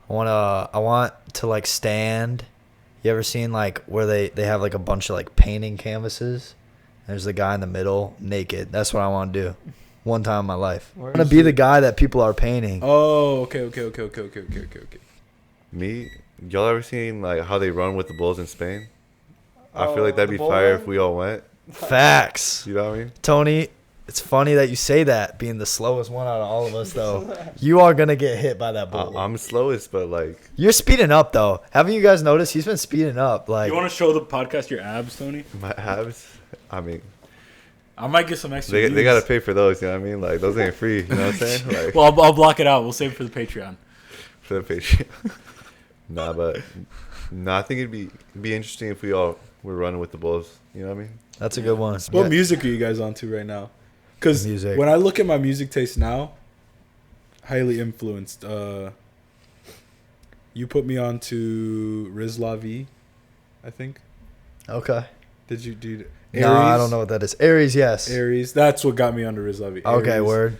I want to like stand. You ever seen like where they have like a bunch of like painting canvases? There's the guy in the middle naked. That's what I want to do. One time in my life. I want to be the guy that people are painting. Oh, okay. Me, y'all ever seen like how they run with the bulls in Spain? I feel like Oh, that'd the be bull fire run? if we all went. Facts. You know what I mean? Tony, it's funny that you say that, being the slowest one out of all of us, though. You are going to get hit by that bull. I'm slowest, but like You're speeding up, though. Haven't you guys noticed? He's been speeding up. Like, You want to show the podcast your abs, Tony? my abs. I mean, I might get some extra. they views. gotta pay for those. You know what I mean? Like those ain't free. You know what I'm saying? Like Well, I'll block it out. We'll save it for the Patreon. for the patient. I think it'd be interesting if we all were running with the bulls. You know what I mean? that's a good one. What Yeah. music are you guys onto right now? Because Music. when I look at my music taste now, highly influenced. You put me on to Riz La Vie, I think. Okay. Did you do? No, I don't know what that is. Aries, yes. Aries. That's what got me onto Riz La Vie. Okay, Aries. word.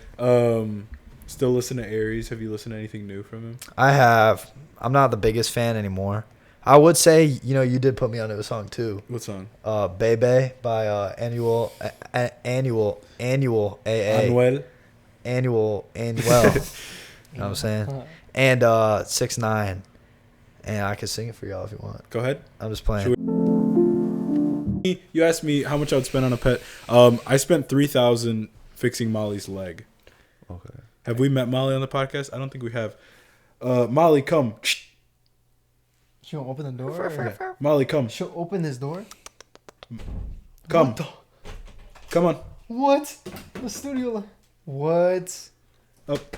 Still listen to Aries. Have you listened to anything new from him? I have. I'm not the biggest fan anymore. I would say, you did put me onto a song, too. What song? Bebe by Annual AA. Anuel. Annual. You know what I'm saying? And 6ix9ine. And I can sing it for y'all if you want. Go ahead. I'm just playing. You asked me how much I would spend on a pet. I spent $3,000 fixing Molly's leg. Okay. Have we met Molly on the podcast? I don't think we have. Molly, come. She'll open the door. Or Molly, come. she'll open this door. Come. Come on. What? The studio. What? Up.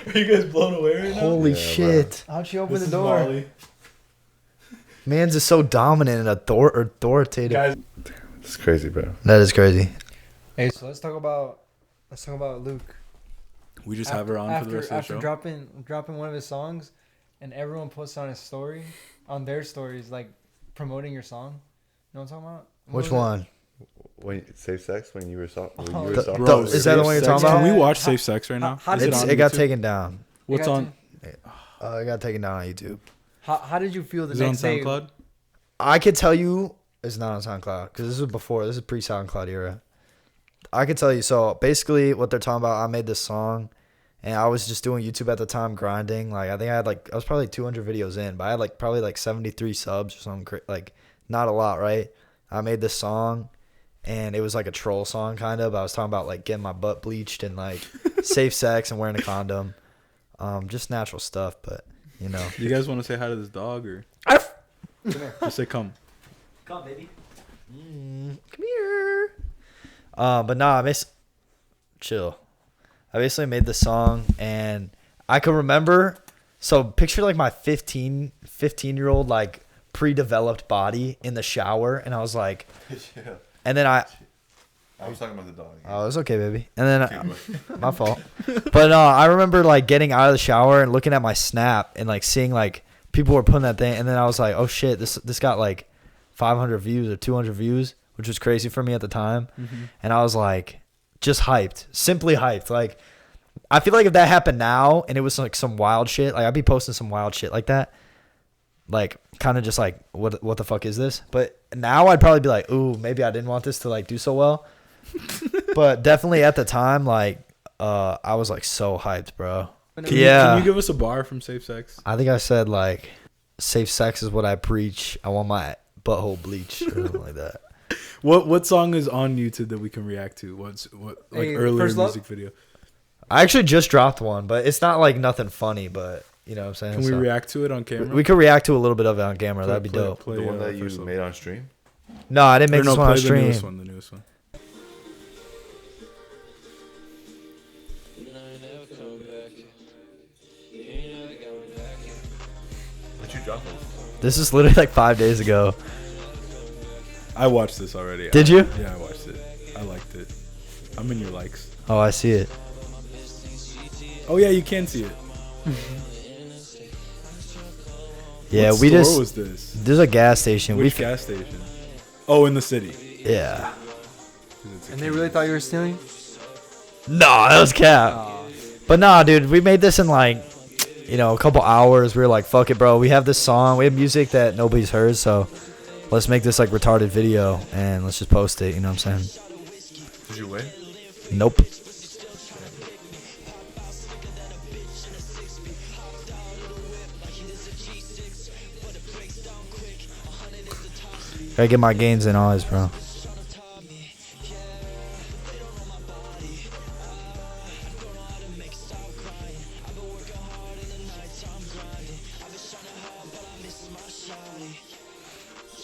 Are you guys blown away right now? Holy Yeah, shit. How'd she open This the is door? Molly. Man's is so dominant and authoritative. Guys, It's crazy, bro. That is crazy. Hey, so let's talk about Luke. we just have her on for the rest of the After show. dropping one of his songs, and everyone posts on his story, on their stories, like promoting your song. You know what I'm talking about? What Which was it? one? When safe sex when you were soft. When Oh, you were the- soft. Bro, is that the one you're Safe talking Sex. about? Can we watch How- Safe Sex right now? how Is did on It got YouTube? taken down. What's got on? It got taken down on YouTube. How did you feel the Is it on next day? SoundCloud? I could tell you it's not on SoundCloud because this is before. This is pre-SoundCloud era. I could tell you. So basically, what they're talking about, I made this song, and I was just doing YouTube at the time, grinding. Like I think I was probably 200 videos in, but I had probably 73 subs or something. Not a lot, right? I made this song, and it was like a troll song kind of. I was talking about getting my butt bleached and safe sex and wearing a condom, just natural stuff. But You guys want to say hi to this dog or just say come? Come, baby. Come here. But nah, chill. I basically made the song, and I can remember. So picture my 15-year-old pre-developed body in the shower, and I was like, and then I was talking about the dog. Oh, it's okay, baby. And then my fault. But I remember getting out of the shower and looking at my Snap and seeing people were putting that thing, and then I was like, oh shit, this got 500 views or 200 views, which was crazy for me at the time. And I was just hyped, simply hyped. I feel like if that happened now and it was some wild shit, I'd be posting some wild shit like that. Kind of just what the fuck is this? But now I'd probably be ooh, maybe I didn't want this to do so well. But definitely at the time, I was so hyped, bro. Can you give us a bar from Safe Sex? I think I said safe sex is what I preach. I want my butthole bleached or something like that. What song is on YouTube that we can react to? What Hey, earlier First Love? music video? I actually just dropped one, but it's not nothing funny, but you know what I'm saying? Can we react to it on camera? We could react to a little bit of it on camera. That'd be Play- dope. play, The one that you First Love. made on stream. No, I didn't make Or this one play on stream. The newest one. What you drop this? This is literally 5 days ago. I watched this already. Did you? Yeah, I watched it. I liked it. I'm in your likes. Oh, I see it. Oh yeah, you can see it. Yeah, what we store just was this? there's a gas station. Which gas station? Oh, in the city. Yeah. And they really thought you were stealing? No, that was cap. Oh. But nah, dude, we made this in like, a couple hours. We were like, fuck it, bro. We have this song. We have music that nobody's heard, so let's make this like retarded video and let's just post it. You know what I'm saying? Did you win? Nope. Gotta get my gains in eyes, bro.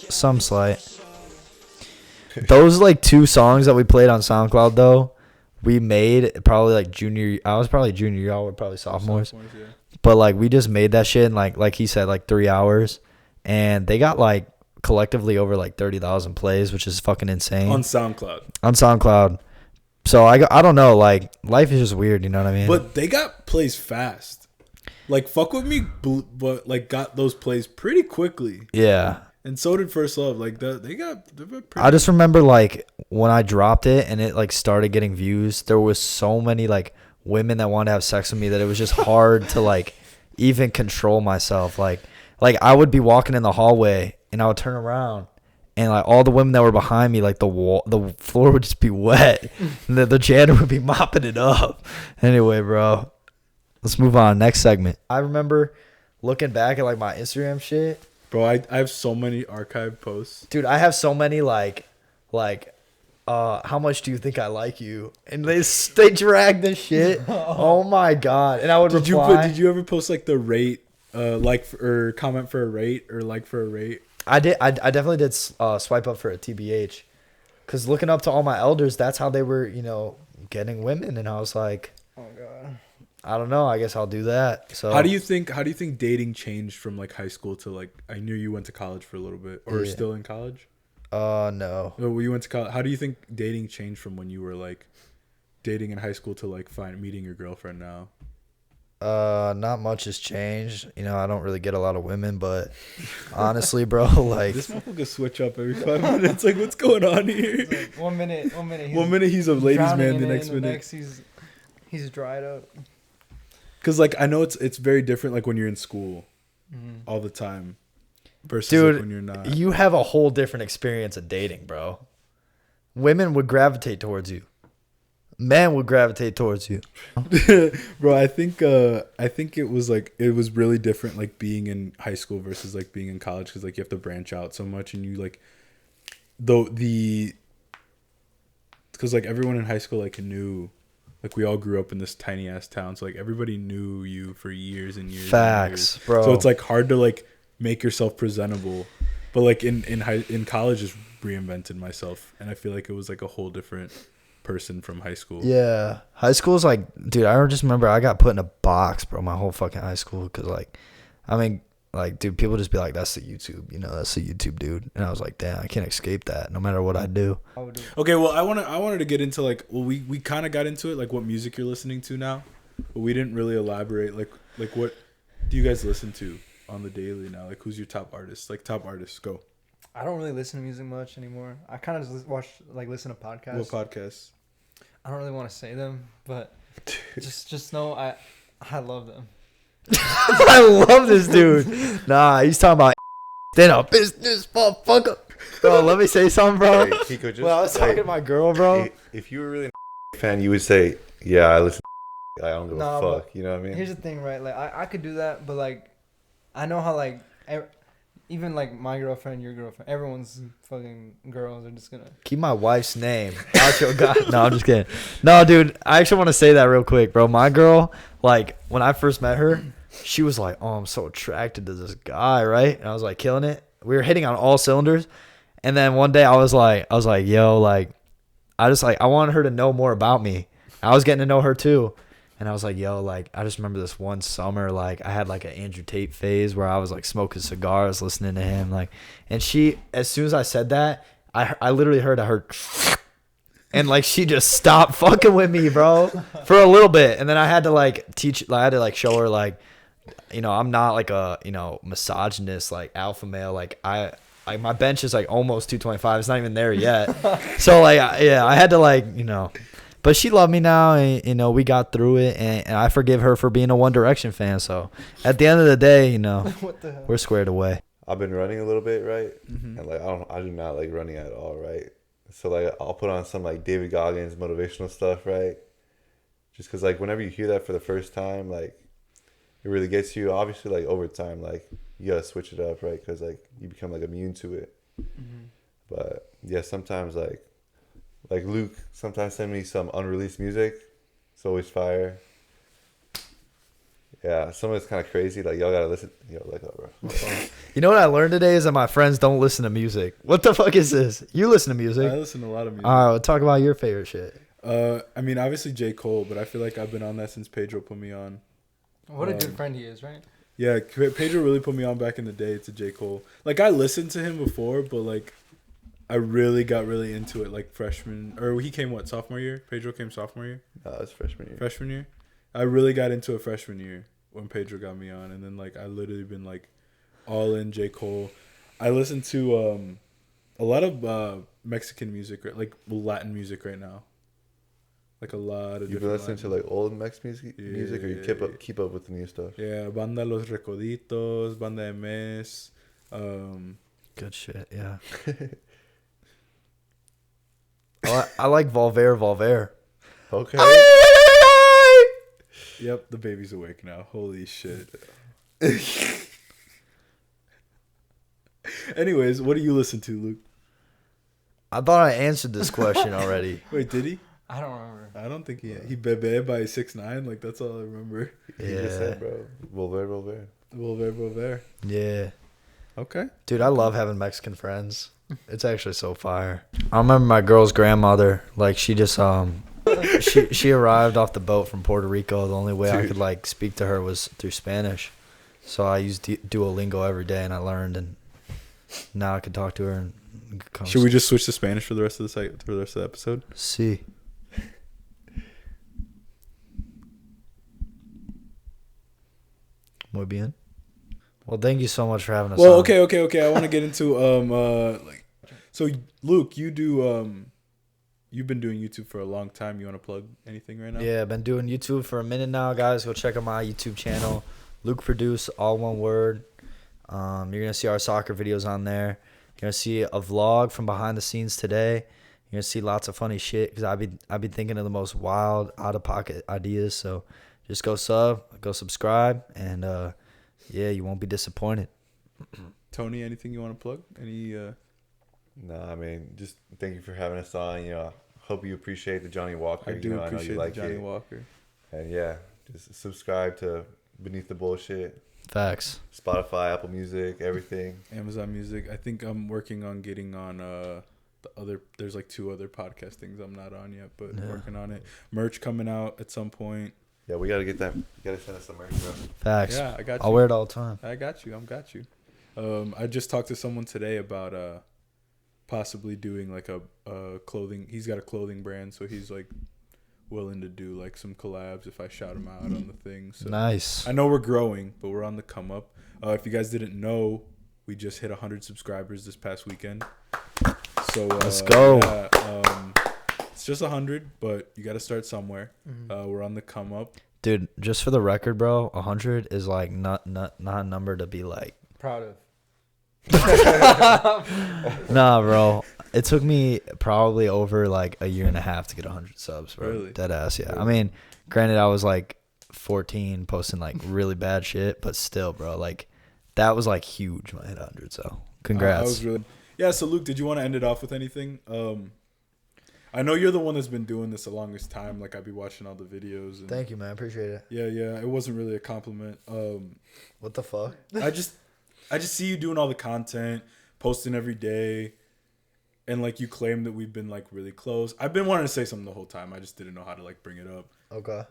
Some slight. Those like 2 songs that we played on SoundCloud though, we made probably like junior. I was probably junior year. Y'all were probably sophomores. Yeah. But like we just made that shit in like he said, like 3 hours, and they got like collectively over like 30,000 plays, which is fucking insane On SoundCloud. on SoundCloud. So I don't know, like life is just weird, you know what I mean? But they got plays fast. Like Fuck With Me, but like got those plays pretty quickly. yeah. And so did First Love. Like they got pretty. I just remember like when I dropped it and it like started getting views, there was so many like women that wanted to have sex with me that it was just hard to like even control myself. Like I would be walking in the hallway and I would turn around and like all the women that were behind me, like the floor would just be wet and the janitor would be mopping it up. Anyway, bro, let's move on. Next segment. I remember looking back at like my Instagram shit. Bro, I have so many archive posts. Dude, I have so many like how much do you think I like you? And they drag this shit. Oh my god! And I would reply. Did you ever post like the rate, or comment for a rate or like for a rate? I did. I definitely did swipe up for a TBH, because looking up to all my elders, that's how they were, getting women, and I was like, Oh god. I don't know. I guess I'll do that. So How do you think dating changed from like high school to like, I knew you went to college for a little bit, or Yeah. still in college? No. Oh, you went to college. How do you think dating changed from when you were like dating in high school to like meeting your girlfriend now? Not much has changed. I don't really get a lot of women, but honestly, bro, like This motherfucker switch up every 5 minutes. Like, what's going on here? It's like 1 minute. 1 minute. One minute he's a ladies' drowning man, in the it, next and minute. he's dried up. Because like I know it's very different like when you're in school all the time versus dude, like when you're not. you have a whole different experience of dating, bro. Women would gravitate towards you. Men would gravitate towards you. Bro, I think it was really different like being in high school versus like being in college, because like you have to branch out so much, and you like because like everyone in high school like knew, like we all grew up in this tiny ass town, so like everybody knew you for years and years. Facts, and years. bro. So it's like hard to like make yourself presentable, but like in college, just reinvented myself, and I feel like it was like a whole different person from high school. Yeah, high school is like, dude, I just remember I got put in a box, bro, my whole fucking high school, because like, I mean, like, dude, people just be like, that's the YouTube, that's the YouTube dude, and I was like, damn, I can't escape that no matter what I do. Okay, well, I wanted to get into like, well, we kind of got into it, like what music you're listening to now, but we didn't really elaborate. Like what do you guys listen to on the daily now? Like, who's your top artist? Like, top artists, go. I don't really listen to music much anymore. I kind of just listen to podcasts. What podcasts? I don't really want to say them, but just know I love them. I love this dude. Nah, he's talking about stand up business, motherfucker. Bro, let me say something, bro. Hey, Kiko, just, Well, I was talking to my girl, bro. If you were really a fan, you would say, "Yeah, I listen. I don't give Nah, a but fuck." You know what I mean? Here's the thing, right? Like I could do that, but like I know how like even like my girlfriend, your girlfriend, everyone's fucking girls are just gonna Keep my wife's name out your god. No, I'm just kidding. No, dude, I actually want to say that real quick, bro. My girl, like when I first met her, she was like, "Oh, I'm so attracted to this guy," right? And I was like, killing it. We were hitting on all cylinders. And then one day I was like, yo, like, I wanted her to know more about me. I was getting to know her too. And I was like, yo, like, I just remember this one summer, like, I had like an Andrew Tate phase where I was like smoking cigars, listening to him, like, and she, as soon as I said that, I literally heard and like she just stopped fucking with me, bro, for a little bit. And then I had to like show her like, I'm not like a, misogynist, like alpha male. Like my bench is like almost 225. It's not even there yet. So like, I had to like, but she loved me now, and we got through it, and I forgive her for being a One Direction fan. So at the end of the day, What the hell? we're squared away. I've been running a little bit, right? Mm-hmm. And like I do not like running at all, right? So like I'll put on some like David Goggins motivational stuff, right? Just because like whenever you hear that for the first time, like it really gets you. Obviously, like over time, like you gotta switch it up, right? Because like you become like immune to it. Mm-hmm. But yeah, sometimes like Luke sometimes send me some unreleased music. It's always fire. Yeah, some of it's kind of crazy. Like y'all gotta listen. Like that, bro. You know what I learned today is that my friends don't listen to music. What the fuck is this? You listen to music? I listen to a lot of music. All right, well, talk about your favorite shit. I mean, obviously J. Cole, but I feel like I've been on that since Pedro put me on. What a good friend he is, right? Yeah, Pedro really put me on back in the day to J. Cole. Like, I listened to him before, but, like, I really got really into it, like, freshman. Or he came, sophomore year? Pedro came sophomore year? No, it's freshman year. Freshman year? I really got into it freshman year when Pedro got me on. And then, like, I literally been, like, all in J. Cole. I listen to a lot of Mexican music, like, Latin music right now. Like a lot of You've been listening to like old Mex music, or you keep up with the new stuff? Yeah, Banda Los Recoditos, Banda MS. Good shit, yeah. I like Volver. Okay. Yep, the baby's awake now. Holy shit. Anyways, what do you listen to, Luke? I thought I answered this question already. Wait, did he? I don't remember. I don't think he Bebe by 6ix9ine. Like, that's all I remember. You just said, bro. Volver. Volver. Yeah. Okay. Dude, I love having Mexican friends. It's actually so fire. I remember my girl's grandmother. Like, she just she arrived off the boat from Puerto Rico. The only way I could like speak to her was through Spanish. So I used Duolingo every day, and I learned, and now I can talk to her. And should we just switch to Spanish for the rest of the episode? Sí. Muy bien. Well, thank you so much for having us. Well, on. okay. I want to get into so Luke, you've been doing YouTube for a long time. You want to plug anything right now? Yeah, I've been doing YouTube for a minute now, guys. Go check out my YouTube channel, LukeProduce, all one word. You're gonna see our soccer videos on there. You're gonna see a vlog from behind the scenes today. You're gonna see lots of funny shit because I've been thinking of the most wild, out of pocket ideas. So just go subscribe, and yeah, you won't be disappointed. Tony, anything you want to plug? Any? No, I mean, just thank you for having us on. Hope you appreciate the Johnny Walker. I do appreciate I know you like the Johnny it. Walker. And yeah, just subscribe to Beneath the Bullshit. Facts. Spotify, Apple Music, everything. Amazon Music. I think I'm working on getting on the other. There's like 2 other podcast things I'm not on yet, but working on it. Merch coming out at some point. Yeah, we gotta get that. You gotta send us some merch, bro. Facts. Yeah, I got you. I'll wear it all the time. I got you. I just talked to someone today about possibly doing like a clothing. He's got a clothing brand, so he's like willing to do like some collabs if I shout him out on the thing. So Nice. I know we're growing, but we're on the come up. If you guys didn't know, we just hit 100 subscribers this past weekend. So let's go. Yeah, it's just 100, but you got to start somewhere. We're on the come up. Dude, just for the record, bro, 100 is like not a number to be like Proud of. Nah, bro. It took me probably over like a year and a half to get 100 subs, bro. Really? Dead ass, yeah. Really? I mean, granted, I was like 14 posting like really bad shit, but still, bro, like that was like huge when I hit 100. So congrats. Yeah. So Luke, did you want to end it off with anything? I know you're the one that's been doing this the longest time. Like I'd be watching all the videos. And Thank you, man. Appreciate it. Yeah. It wasn't really a compliment. What the fuck? I just see you doing all the content, posting every day, and like you claim that we've been like really close. I've been wanting to say something the whole time. I just didn't know how to like bring it up. Okay.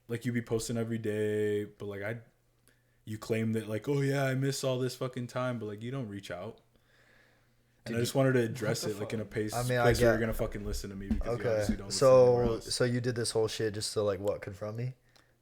Like you be posting every day, but like you claim that like, oh yeah, I miss all this fucking time, but like you don't reach out. And I just wanted to address it like in a place where you're gonna fucking listen to me because you obviously don't listen to anywhere else. So you did this whole shit just to like what, confront me?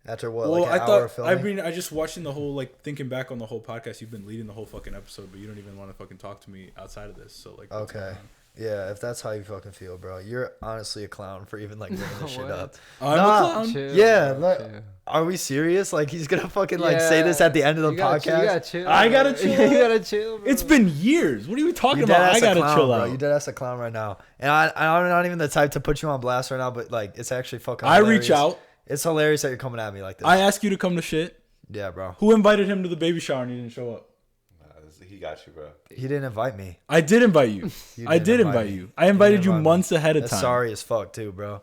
After what, Well, like I an hour of thought filming? I just watching the whole like thinking back on the whole podcast. You've been leading the whole fucking episode, but you don't even want to fucking talk to me outside of this. So like, what's Okay. going on? Yeah, if that's how you fucking feel, bro, you're honestly a clown for even like bringing this shit What? up. I'm Nah, a clown. Chill, Yeah, bro, like, chill. are we serious? Like he's gonna fucking like say Yeah, this at the end of the you gotta chill, podcast? you gotta chill. I bro. gotta chill. You gotta chill. Bro. It's been years. What are you talking You about? dead ass I a gotta clown, chill bro. out. You dead ass a clown right now, and I'm not even the type to put you on blast right now, but like it's actually fucking. I hilarious. reach out. It's hilarious that you're coming at me like this. I ask you to come to shit. Yeah, bro. Who invited him to the baby shower and he didn't show up? He got you, bro. He didn't invite me. I did invite you. You I did didn't invite me. you. I invited you invite me. months ahead of That's time. sorry as fuck too, bro.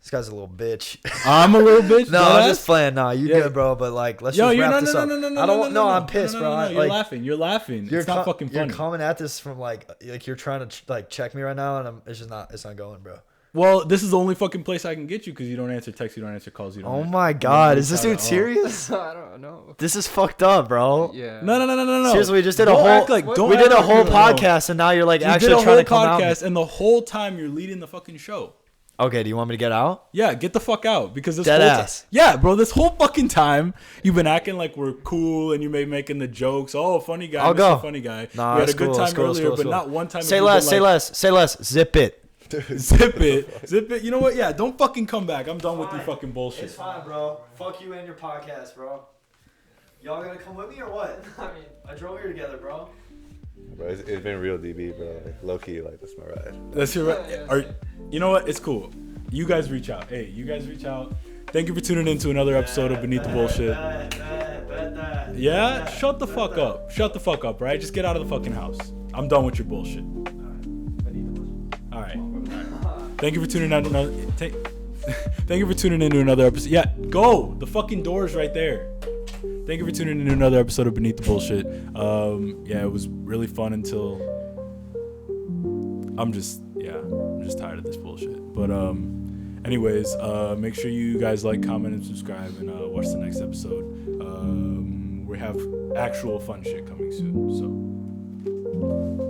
This guy's a little bitch. I'm a little bitch. No, dead I'm ass? just playing. No, you Yeah. good, bro. But like, let's Yo, just you're wrap no, this no, up. no, no, no, I don't. no, No, no, I'm no, pissed, no, bro. no, no, I- You're like, laughing. You're laughing. It's not fucking You're funny. coming at this from like you're trying to like check me right now, and it's just not. It's not going, bro. Well, this is the only fucking place I can get you because you don't answer texts, you don't answer calls, you don't. Oh answer- my you don't god, reach is this out at dude all. serious? I don't know. This is fucked up, bro. Yeah. No. Seriously, we just did a Don't whole. act like- don't we act did a like whole you don't know. podcast, and now you're like You actually did a trying whole to come out. podcast, and the whole time you're leading the fucking show. Okay, do you want me to get out? Yeah, get the fuck out because this Dead whole ass. Yeah, bro, this whole fucking time you've been acting like we're cool and you may making the jokes. Oh, funny guy, I'll Mr. go. Funny guy. Nah, we had a it's good cool, time it's cool, it's earlier, cool, it's but cool. not one time. Say have you less. been Say like, less. Say less. Zip it. Zip it. Zip it. You know what? Yeah, don't fucking come back. I'm done with your fucking bullshit. It's fine, bro. Fuck you and your podcast, bro. Y'all gonna come with me or what? I drove here together, bro. Bro, it's been real DB, bro. Like, low key, like that's my ride. That's your right. You know what? It's cool. You guys reach out. Hey, you guys reach out. Thank you for tuning in to another episode of Beneath the Bullshit. Yeah? Shut the fuck up. Shut the fuck up, right? Just get out of the fucking house. I'm done with your bullshit. All right. Thank you for tuning in. Thank you for tuning in to another episode. Yeah, go. The fucking door's right there. Thank you for tuning in to another episode of Beneath the Bullshit. Yeah, it was really fun until I'm just tired of this bullshit. But anyways, make sure you guys like, comment, and subscribe, and watch the next episode. We have actual fun shit coming soon. So.